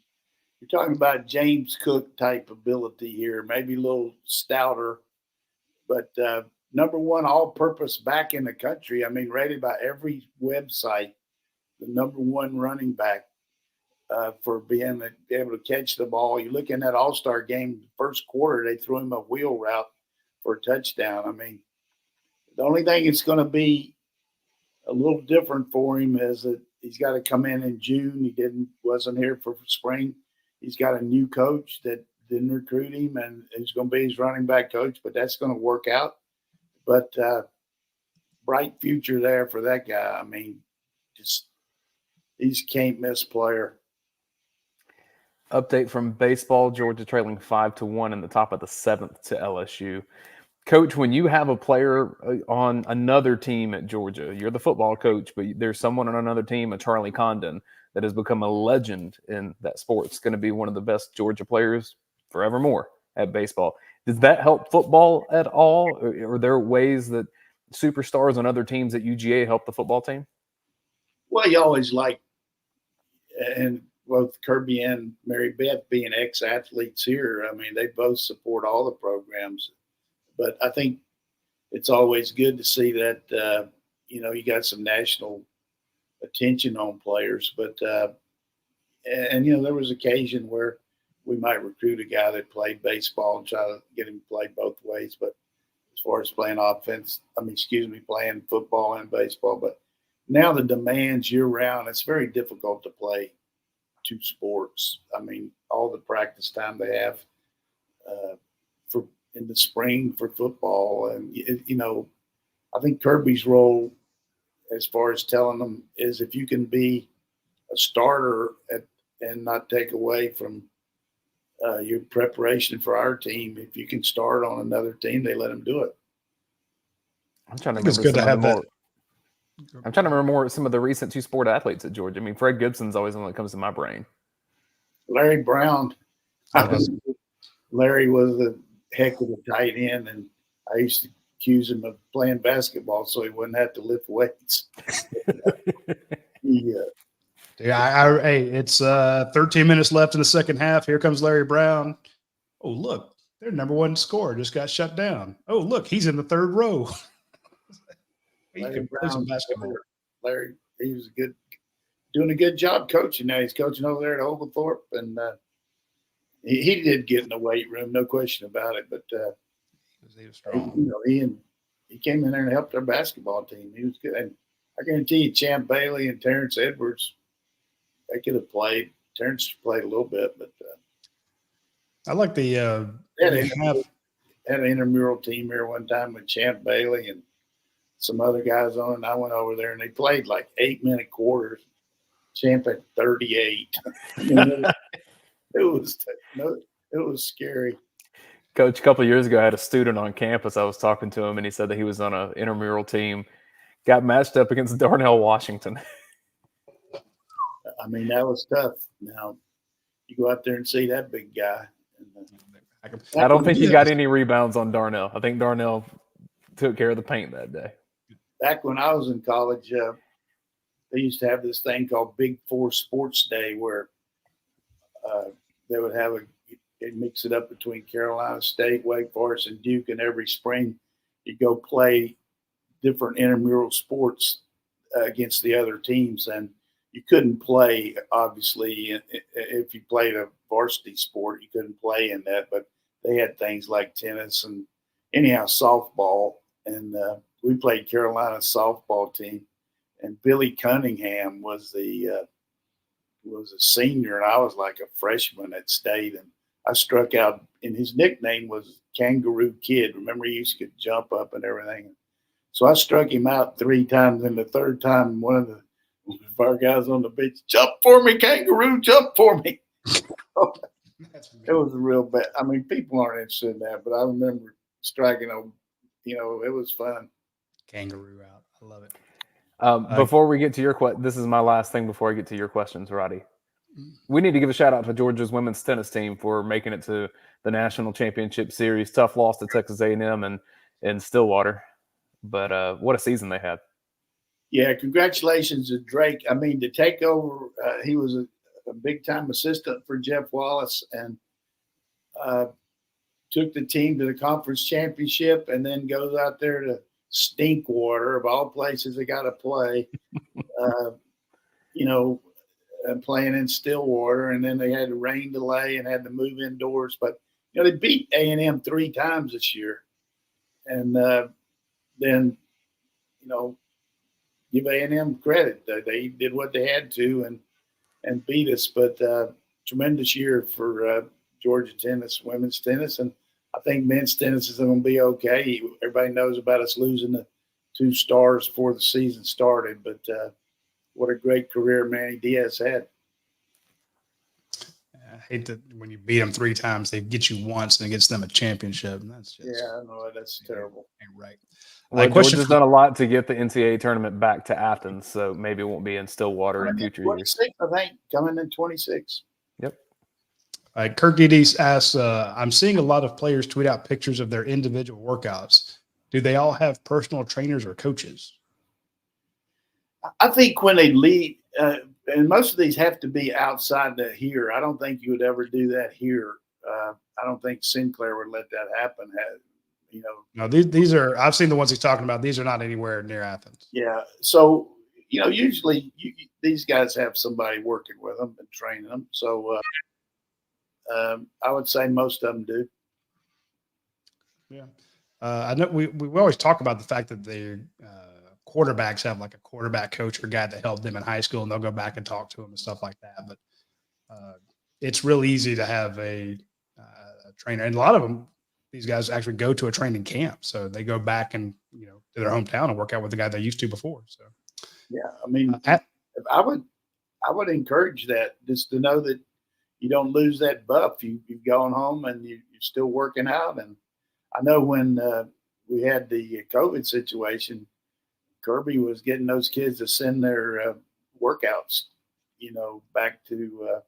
you're talking about James Cook type ability here, maybe a little stouter, but number one all-purpose back in the country. I mean, rated by every website, the number one running back for being able to catch the ball. You look in that All-Star game, first quarter, they threw him a wheel route for a touchdown. I mean, the only thing that's going to be a little different for him is that he's got to come in June. He wasn't here for spring. He's got a new coach that didn't recruit him, and he's going to be his running back coach, but that's going to work out. But bright future there for that guy. I mean, he's a can't-miss player. Update from baseball, Georgia trailing 5-1 in the top of the 7th to LSU. Coach, when you have a player on another team at Georgia, you're the football coach, but there's someone on another team, a Charlie Condon, that has become a legend in that sport. It's going to be one of the best Georgia players forevermore at baseball. Does that help football at all? Or are there ways that superstars on other teams at UGA help the football team? Well, you always like, and both Kirby and Mary Beth being ex-athletes here, I mean, they both support all the programs. But I think it's always good to see that, you got some national attention on players. But, there was occasion where we might recruit a guy that played baseball and try to get him to play both ways. But as far as playing playing football and baseball. But now the demands year-round, it's very difficult to play two sports. I mean, all the practice time they have in the spring for football. And, I think Kirby's role as far as telling them is if you can be a starter and not take away from your preparation for our team, if you can start on another team, they let them do it. I'm trying to remember. It's good to have that. I'm trying to remember more some of the recent two-sport athletes at Georgia. I mean, Fred Gibson's always one that comes to my brain. Larry Brown. Larry was the heck of a tight end, and I used to accuse him of playing basketball so he wouldn't have to lift weights. Hey, it's 13 minutes left in the second half. Here comes Larry Brown. Oh, look, their number one scorer just got shut down. Oh, look, he's in the third row. Larry Brown, Larry, he was doing a good job coaching. Now he's coaching over there at Oglethorpe, and he did get in the weight room, no question about it. But he was strong. He came in there and helped our basketball team. He was good. And I guarantee you, Champ Bailey and Terrence Edwards, they could have played. Terrence played a little bit, but I like the had an intramural team here one time with Champ Bailey and some other guys on it. And I went over there and they played like 8-minute quarters. Champ had 38. It was scary. Coach, a couple of years ago, I had a student on campus. I was talking to him, and he said that he was on an intramural team, got matched up against Darnell Washington. I mean, that was tough. Now, you go out there and see that big guy. I don't think he got any rebounds on Darnell. I think Darnell took care of the paint that day. Back when I was in college, they used to have this thing called Big Four Sports Day where they would have they'd mix it up between Carolina State, Wake Forest, and Duke, and every spring you go play different intramural sports against the other teams. And you couldn't play, obviously, if you played a varsity sport, you couldn't play in that. But they had things like tennis and anyhow softball. And we played Carolina's softball team. And Billy Cunningham was a senior, and I was like a freshman at State. And I struck out, and his nickname was Kangaroo Kid. Remember, he used to jump up and everything. So I struck him out 3 times, and the third time, one of our guys on the beach, jump for me, Kangaroo, jump for me. It was a real bad. I mean, people aren't interested in that, but I remember striking on. It was fun. Kangaroo out. I love it. Before we get to your question, this is my last thing before I get to your questions, Roddy. We need to give a shout out to Georgia's women's tennis team for making it to the national championship series. Tough loss to Texas A&M and Stillwater, but what a season they had. Yeah, congratulations to Drake. I mean, to take over, he was a big-time assistant for Jeff Wallace and took the team to the conference championship and then goes out there to Stinkwater, of all places they got to play, playing in Stillwater. And then they had a rain delay and had to move indoors. But, they beat A&M 3 times this year. And then, give A&M credit. They did what they had to and beat us. But tremendous year for Georgia tennis, women's tennis. And I think men's tennis is going to be okay. Everybody knows about us losing the 2 stars before the season started. But what a great career Manny Diaz had. I hate that when you beat them 3 times, they get you once and it gets them a championship. And that's just, I know that's terrible. Ain't right. Well, Georgia's done a lot to get the NCAA tournament back to Athens, so maybe it won't be in Stillwater in future years. I think coming in 26. Yep. All right, Kirk DD asks, I'm seeing a lot of players tweet out pictures of their individual workouts. Do they all have personal trainers or coaches? I think when they leave, and most of these have to be outside the here. I don't think you would ever do that here. I don't think Sinclair would let that happen. No, these are – I've seen the ones he's talking about. These are not anywhere near Athens. Yeah. So, usually these guys have somebody working with them and training them. So, I would say most of them do. Yeah. I know we always talk about the fact that the quarterbacks have like a quarterback coach or guy that helped them in high school, and they'll go back and talk to them and stuff like that. But it's real easy to have a trainer. And a lot of them, these guys actually go to a training camp. So they go back and, to their hometown and work out with the guy they used to before. So, yeah, I mean, I would encourage that, just to know that you don't lose that buff. You've gone home and you're still working out. And I know when we had the COVID situation, Kirby was getting those kids to send their workouts, back to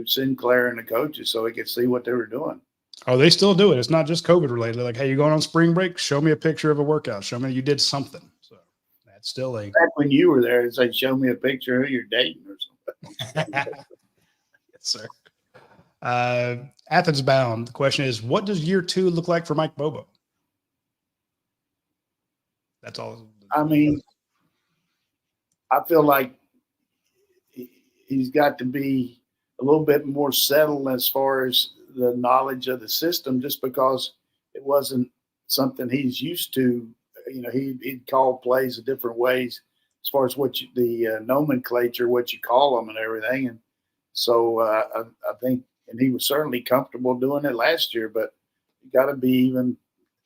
Sinclair and the coaches so he could see what they were doing. Oh, they still do it. It's not just COVID related. They're like, hey, you going on spring break? Show me a picture of a workout. Show me you did something. So that's still back when you were there, it's like, show me a picture of who you're dating or something. Yes, sir. Athens bound. The question is, what does year 2 look like for Mike Bobo? That's all. I mean, I feel like he's got to be a little bit more settled as far as the knowledge of the system, just because it wasn't something he's used to. He'd call plays in different ways as far as the nomenclature, what you call them and everything. And so I think, and he was certainly comfortable doing it last year, but you got to be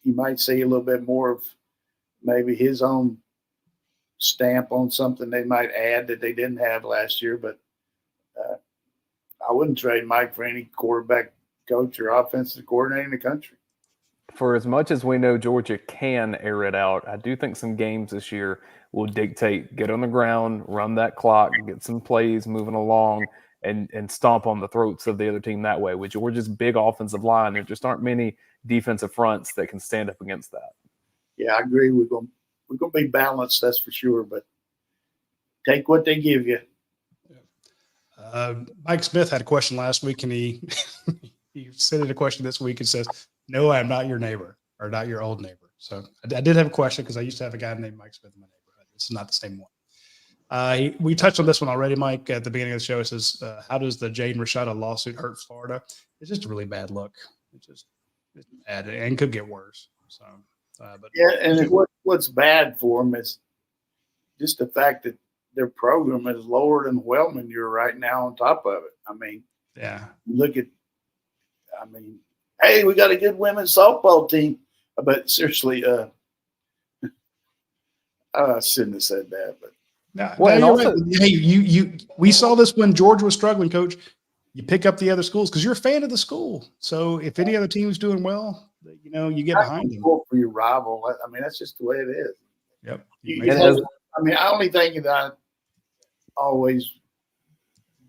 you might see a little bit more of maybe his own stamp on something they might add that they didn't have last year. But I wouldn't trade Mike for any quarterback coach or offensive coordinator in the country. For as much as we know Georgia can air it out, I do think some games this year will dictate, get on the ground, run that clock, get some plays moving along, and stomp on the throats of the other team that way. With Georgia's big offensive line, there just aren't many defensive fronts that can stand up against that. Yeah, I agree. We're going to be balanced, that's for sure, but take what they give you. Mike Smith had a question last week, and he sent in a question this week and says, no, I'm not your neighbor or not your old neighbor. So I did have a question because I used to have a guy named Mike Smith in my neighborhood. This is not the same one. We touched on this one already, Mike, at the beginning of the show. It says, how does the Jaden Rashada lawsuit hurt Florida? It's just a really bad look. It's bad and could get worse. So, but yeah, and what's bad for them is just the fact that their program is lower than Wellman. You're right now on top of it. I mean, yeah. Hey, we got a good women's softball team. But seriously, I shouldn't have said that. But we saw this when Georgia was struggling, Coach. you pick up the other schools because you're a fan of the school. So if any other team's doing well, you get behind them. For your rival. I mean, that's just the way it is. Yep. The only thing that always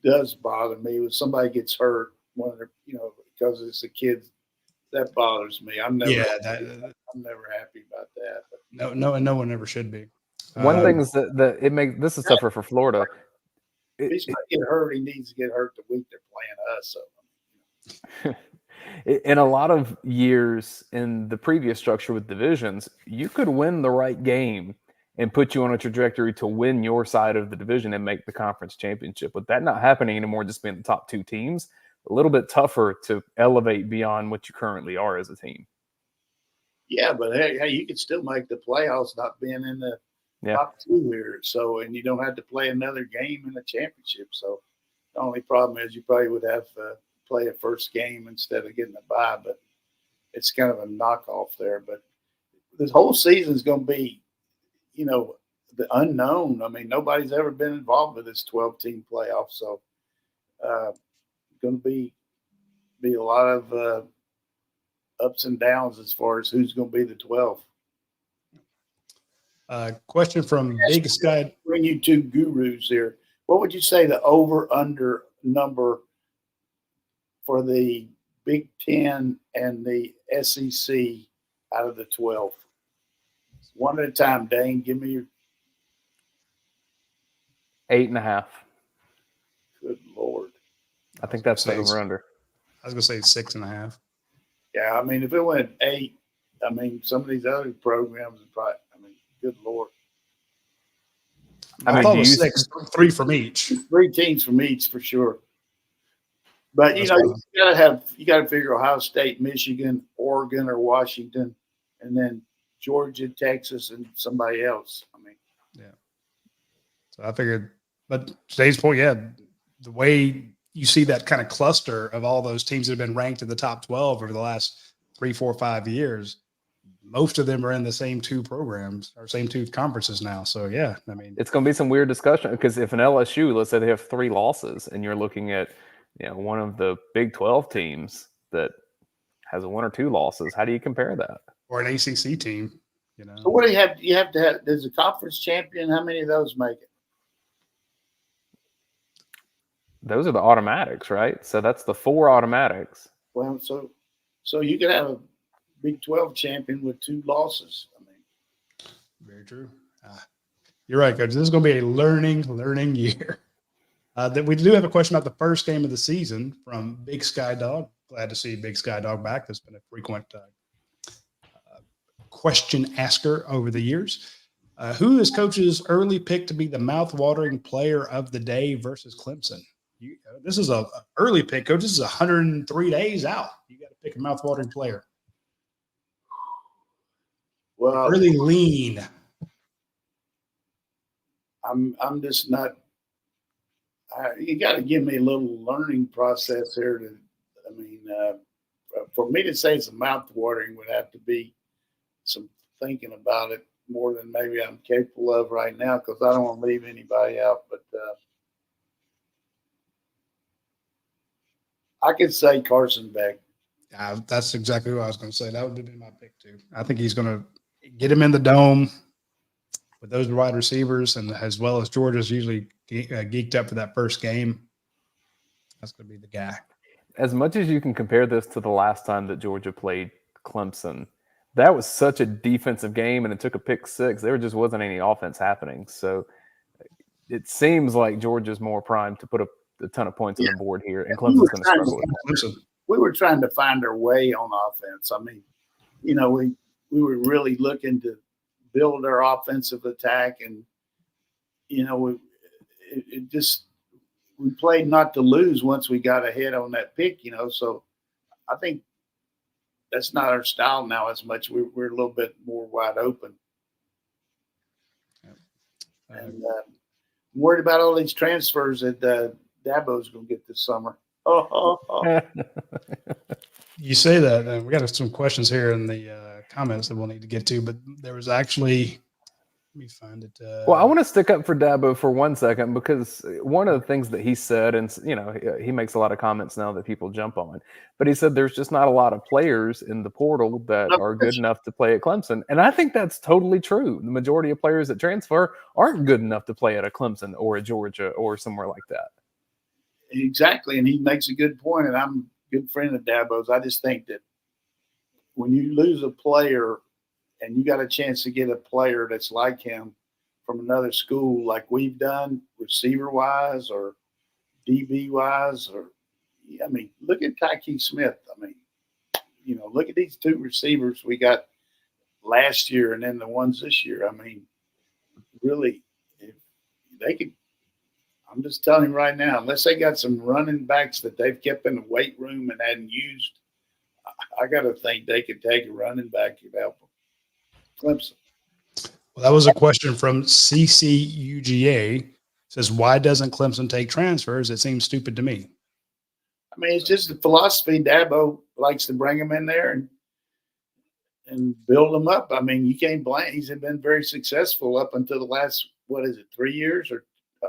does bother me when somebody gets hurt, because it's a kid. That bothers me. I'm never happy about that. But no one ever should be. One thing is that it makes this is tougher for Florida. If he's going to get hurt, he needs to get hurt the week they're playing us. So. In a lot of years in the previous structure with divisions, you could win the right game and put you on a trajectory to win your side of the division and make the conference championship. With that not happening anymore, just being the top two teams, a little bit tougher to elevate beyond what you currently are as a team. Yeah, but hey, you can still make the playoffs not being in the top two here. So, and you don't have to play another game in the championship. So the only problem is you probably would have to play a first game instead of getting a bye, but it's kind of a knockoff there. But this whole season is going to be, the unknown. I mean, nobody's ever been involved with this 12-team playoff. So going to be a lot of ups and downs as far as who's going to be the 12th. Question from Big Sky. Bring you two gurus here. What would you say the over-under number for the Big Ten and the SEC out of the 12? One at a time, Dane. Give me your 8.5. Good Lord. I think that's the over-under. I was going to say 6.5. Yeah, I mean, if it went 8, I mean, some of these other programs would probably, good Lord. I thought it was 6, 3 from each. 3 teams from each for sure. But, you got to figure Ohio State, Michigan, Oregon, or Washington, and then Georgia, Texas, and somebody else. Yeah. So I figured, but today's point, the way you see that kind of cluster of all those teams that have been ranked in the top 12 over the last 3, 4, 5 years, most of them are in the same 2 programs or same 2 conferences now. So, it's going to be some weird discussion because if an LSU, let's say they have 3 losses and you're looking at, one of the Big 12 teams that has 1 or 2 losses, how do you compare that? Or an ACC team, So what do you have? You have to have, there's a conference champion. How many of those make it? Those are the automatics, right? So that's the 4 automatics. Well, so you could have a Big 12 champion with 2 losses. Very true. You're right, Coach. This is going to be a learning year. That we do have a question about the first game of the season from Big Sky Dog. Glad to see Big Sky Dog back. That's been a frequent question asker over the years. Who is Coach's early pick to be the mouth-watering player of the day versus Clemson? This is an early pick, Coach. This is 103 days out. You got to pick a mouth-watering player. Well, early lean. I'm just not. You got to give me a little learning process here. For me to say it's a mouth-watering would have to be some thinking about it more than maybe I'm capable of right now because I don't want to leave anybody out. But I could say Carson Beck. That's exactly what I was going to say. That would have been my pick too. I think he's going to get him in the dome with those wide receivers, and as well as Georgia's usually geeked up for that first game. That's going to be the guy. As much as you can compare this to the last time that Georgia played Clemson, that was such a defensive game, and it took a pick 6. There just wasn't any offense happening. So it seems like Georgia's more primed to put a ton of points on the board here, and Clemson's going to struggle with that. We were trying to find our way on offense. We were really looking to build our offensive attack, and we played not to lose once we got ahead on that pick. So I think that's not our style now as much. We're a little bit more wide open. And I'm worried about all these transfers that Dabo's going to get this summer. You say that. We got some questions here in the comments that we'll need to get to, but there was actually me find it. Well, I want to stick up for Dabo for 1 second, because one of the things that he said, and he makes a lot of comments now that people jump on, but he said there's just not a lot of players in the portal that are good enough to play at Clemson. And I think that's totally true. The majority of players that transfer aren't good enough to play at a Clemson or a Georgia or somewhere like that. Exactly. And he makes a good point, and I'm a good friend of Dabo's. I just think that when you lose a player and you got a chance to get a player that's like him from another school, like we've done, receiver-wise or DB-wise, look at Tyke Smith. Look at these two receivers we got last year and then the ones this year. Really, if they could – I'm just telling you right now, unless they got some running backs that they've kept in the weight room and hadn't used, I got to think they could take a running back and help them. Clemson. Well, that was a question from CCUGA. It says, why doesn't Clemson take transfers? It seems stupid to me. It's just the philosophy. Dabo likes to bring them in there and build them up. You can't blame. He's been very successful up until the last, 3 years? Or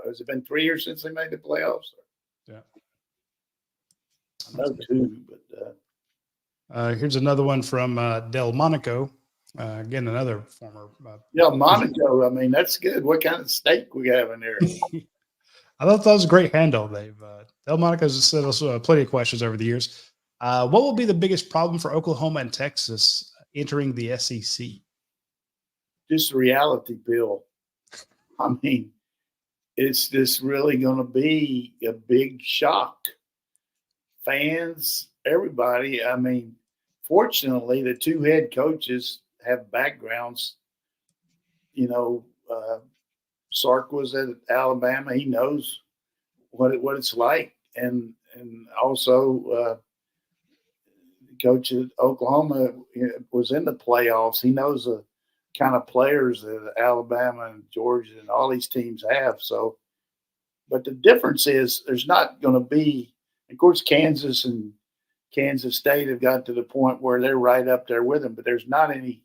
has it been 3 years since they made the playoffs? Yeah. I know 2, but here's another one from Del Monaco. Again, another former. Monaco. That's good. What kind of steak we have in there? I thought that was a great handle. Del Monaco's sent us plenty of questions over the years. What will be the biggest problem for Oklahoma and Texas entering the SEC? Just a reality, Bill. It's just really going to be a big shock. Fans, everybody. Fortunately, the two head coaches have backgrounds. Sark was at Alabama. He knows what it's like, and also coach at Oklahoma was in the playoffs. He knows the kind of players that Alabama and Georgia and all these teams have. So, but the difference is there's not going to be, of course, Kansas and Kansas State have got to the point where they're right up there with them, but there's not any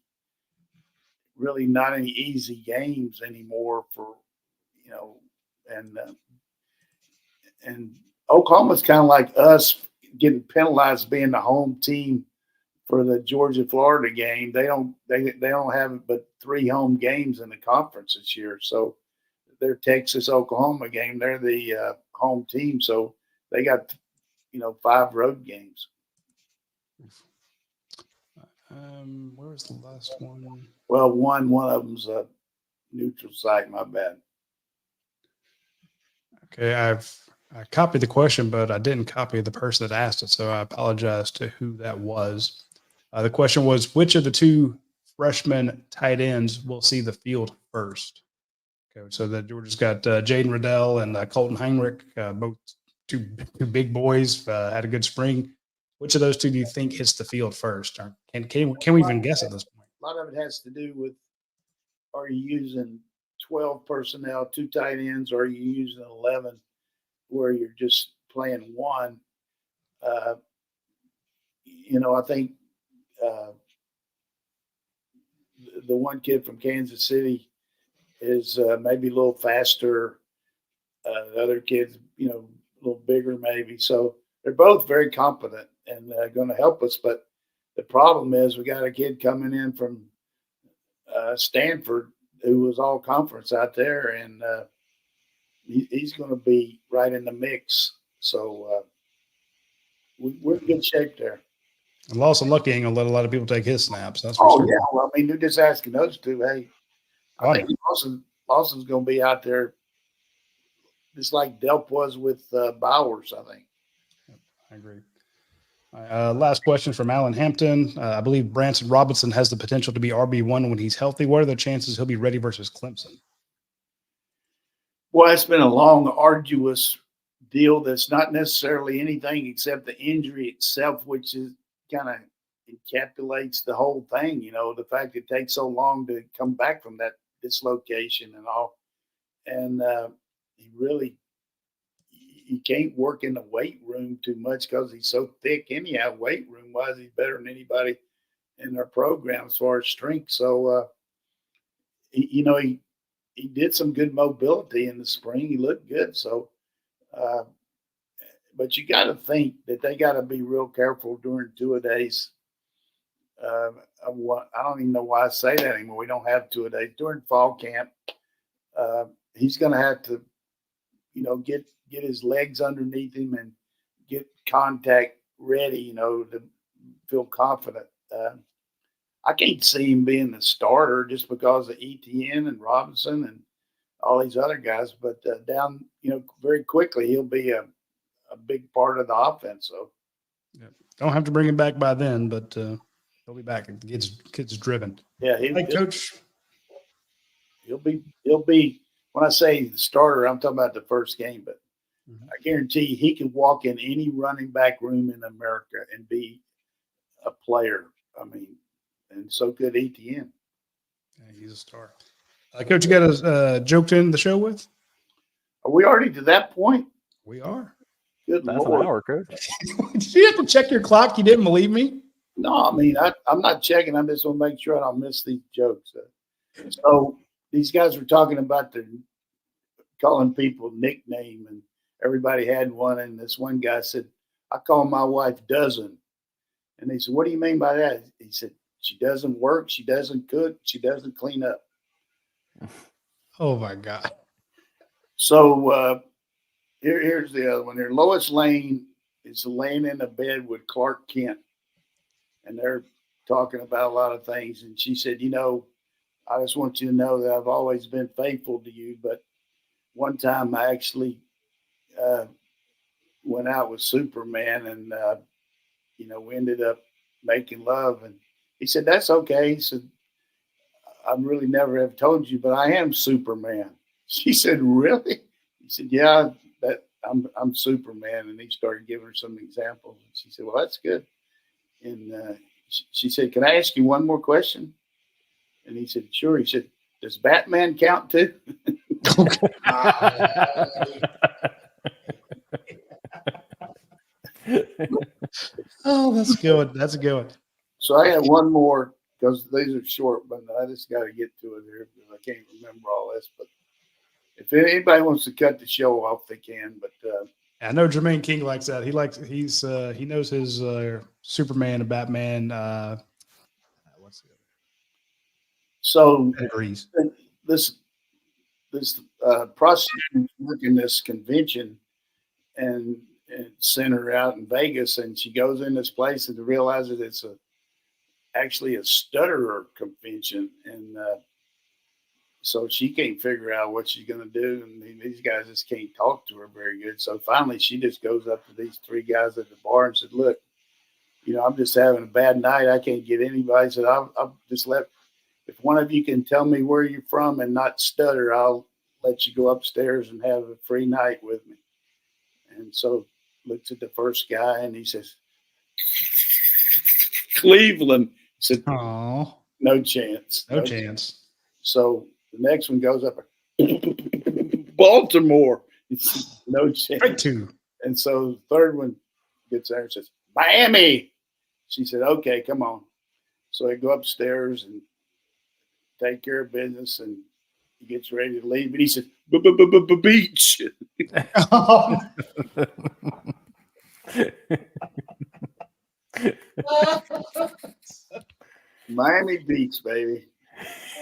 easy games anymore for, and Oklahoma's kind of like us getting penalized being the home team for the Georgia-Florida game. They don't have but 3 home games in the conference this year. So their Texas-Oklahoma game, they're the home team. So they got, 5 road games. Where was the last one? Well, one of them's a neutral site. My bad. Okay, I copied the question, but I didn't copy the person that asked it, so I apologize to who that was. The question was, which of the 2 freshman tight ends will see the field first? Okay, so that Georgia's got Jaden Rashada and Colton Heinrich, both two big boys, had a good spring. Which of those 2 do you think hits the field first? Or can we even guess at this point? A lot of it has to do with, are you using 12 personnel, 2 tight ends, or are you using 11 where you're just playing 1? I think the one kid from Kansas City is maybe a little faster. The other kid's, a little bigger maybe. So they're both very competent and going to help us. But the problem is we got a kid coming in from Stanford who was all conference out there, and he's going to be right in the mix. So we're in good shape there. And Lawson Lucky ain't going to let a lot of people take his snaps. That's for sure. Yeah. Well, they're just asking those 2. Hey, I think Lawson's going to be out there just like Delp was with Bowers, I think. I agree. Last question from Alan Hampton. I believe Branson Robinson has the potential to be RB1 when he's healthy. What are the chances he'll be ready versus Clemson? Well, it's been a long, arduous deal that's not necessarily anything except the injury itself, which is kind of encapsulates the whole thing. The fact it takes so long to come back from that dislocation and all. And he can't work in the weight room too much because he's so thick anyhow. Weight room wise, he's better than anybody in their program as far as strength. So, he he did some good mobility in the spring. He looked good. So, but you got to think that they got to be real careful during two-a-days. Of what I don't even know why I say that anymore. We don't have two-a-days during fall camp. He's going to have to, get his legs underneath him and get contact ready, to feel confident. I can't see him being the starter just because of ETN and Robinson and all these other guys. But down, very quickly he'll be a big part of the offense. So, don't have to bring him back by then, but he'll be back. Kids driven. Yeah, Coach. He'll be. When I say the starter, I'm talking about the first game. But I guarantee he can walk in any running back room in America and be a player. I mean, and so could ETN. Yeah, he's a star. Coach, you got a joke to end the show with? Are we already to that point? We are. Good That's Lord. an hour, Coach. Did you have to check your clock? You didn't believe me? No, I mean, I'm not checking. I'm just going to make sure I don't miss these jokes. So these guys were talking about calling people nickname, and everybody had one. And this one guy said, I call my wife Dozen. And they said, what do you mean by that? He said, she doesn't work. She doesn't cook. She doesn't clean up. Oh, my God. So here's the other one. Here, Lois Lane is laying in a bed with Clark Kent. And they're talking about a lot of things. And she said, I just want you to know that I've always been faithful to you. But one time I actually went out with Superman and, we ended up making love. And he said, that's okay. He said, I really never have told you, but I am Superman. She said, really? He said, yeah, I'm Superman. And he started giving her some examples. And she said, well, that's good. And she said, can I ask you one more question? And he said, sure. He said, does Batman count too? Oh, that's good. That's a good one. So I have one more because these are short, but I just got to get to it here because I can't remember all this. But if anybody wants to cut the show off, they can. But I know Jermaine King likes that. He knows his Superman and Batman. What's the other? So agrees. This prostitute working this convention and center out in Vegas, and she goes in this place and realizes it's actually a stutterer convention, and so she can't figure out what she's going to do, and these guys just can't talk to her very good. So finally, she just goes up to these three guys at the bar and said, "Look, I'm just having a bad night. I can't get anybody." Said, "I'll just let. If one of you can tell me where you're from and not stutter, I'll let you go upstairs and have a free night with me." And so looks at the first guy and he says, "Cleveland." He said, "Oh, no chance. No chance." So the next one goes up, Baltimore. He said, no chance. Right two. And so the third one gets there and says, Miami. She said, okay, come on. So they go upstairs and take care of business, and he gets ready to leave. And he says, beach. Miami Beach, baby.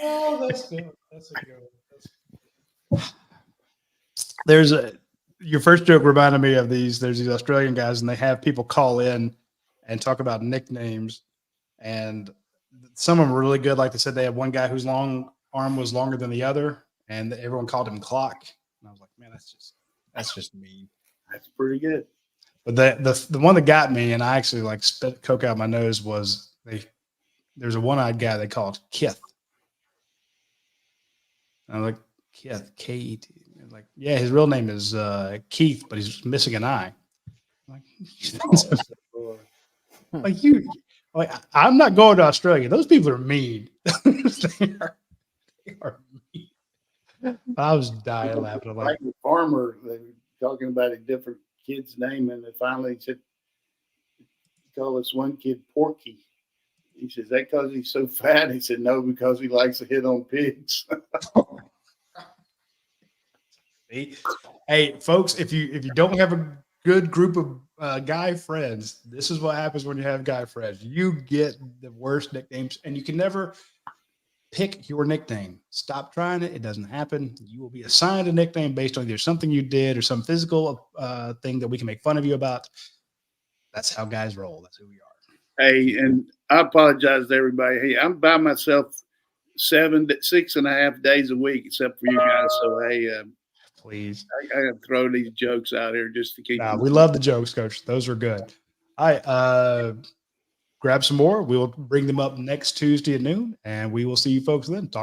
Oh, that's good. That's a good one. There's your first joke reminded me of these. There's these Australian guys, and they have people call in and talk about nicknames. And some of them are really good. Like they said, they had one guy whose long arm was longer than the other, and everyone called him Clock. And I was like, man, that's just mean. That's pretty good. But the one that got me, and I actually spit coke out my nose, was there's a one-eyed guy they called Kith. And I'm like, Kith, K-E-T. Like, yeah, his real name is Keith, but he's missing an eye. I'm like, I'm not going to Australia. Those people are mean. they are mean. I was dying laughing. I'm like the farmer, they were talking about a different kid's name, and they finally said, call this one kid Porky. He says, that because he's so fat? He said, no, because he likes to hit on pigs. Hey, folks, if you don't have a good group of guy friends, this is what happens when you have guy friends. You get the worst nicknames, and you can never pick your nickname. Stop trying it. It doesn't happen. You will be assigned a nickname based on either something you did or some physical thing that we can make fun of you about. That's how guys roll. That's who we are. Hey, and I apologize to everybody. Hey, I'm by myself 6.5 days a week, except for you guys. So, hey, please. I got to throw these jokes out here just to keep. We love the jokes, Coach. Those are good. All right. Grab some more. We'll bring them up next Tuesday at noon, and we will see you folks then.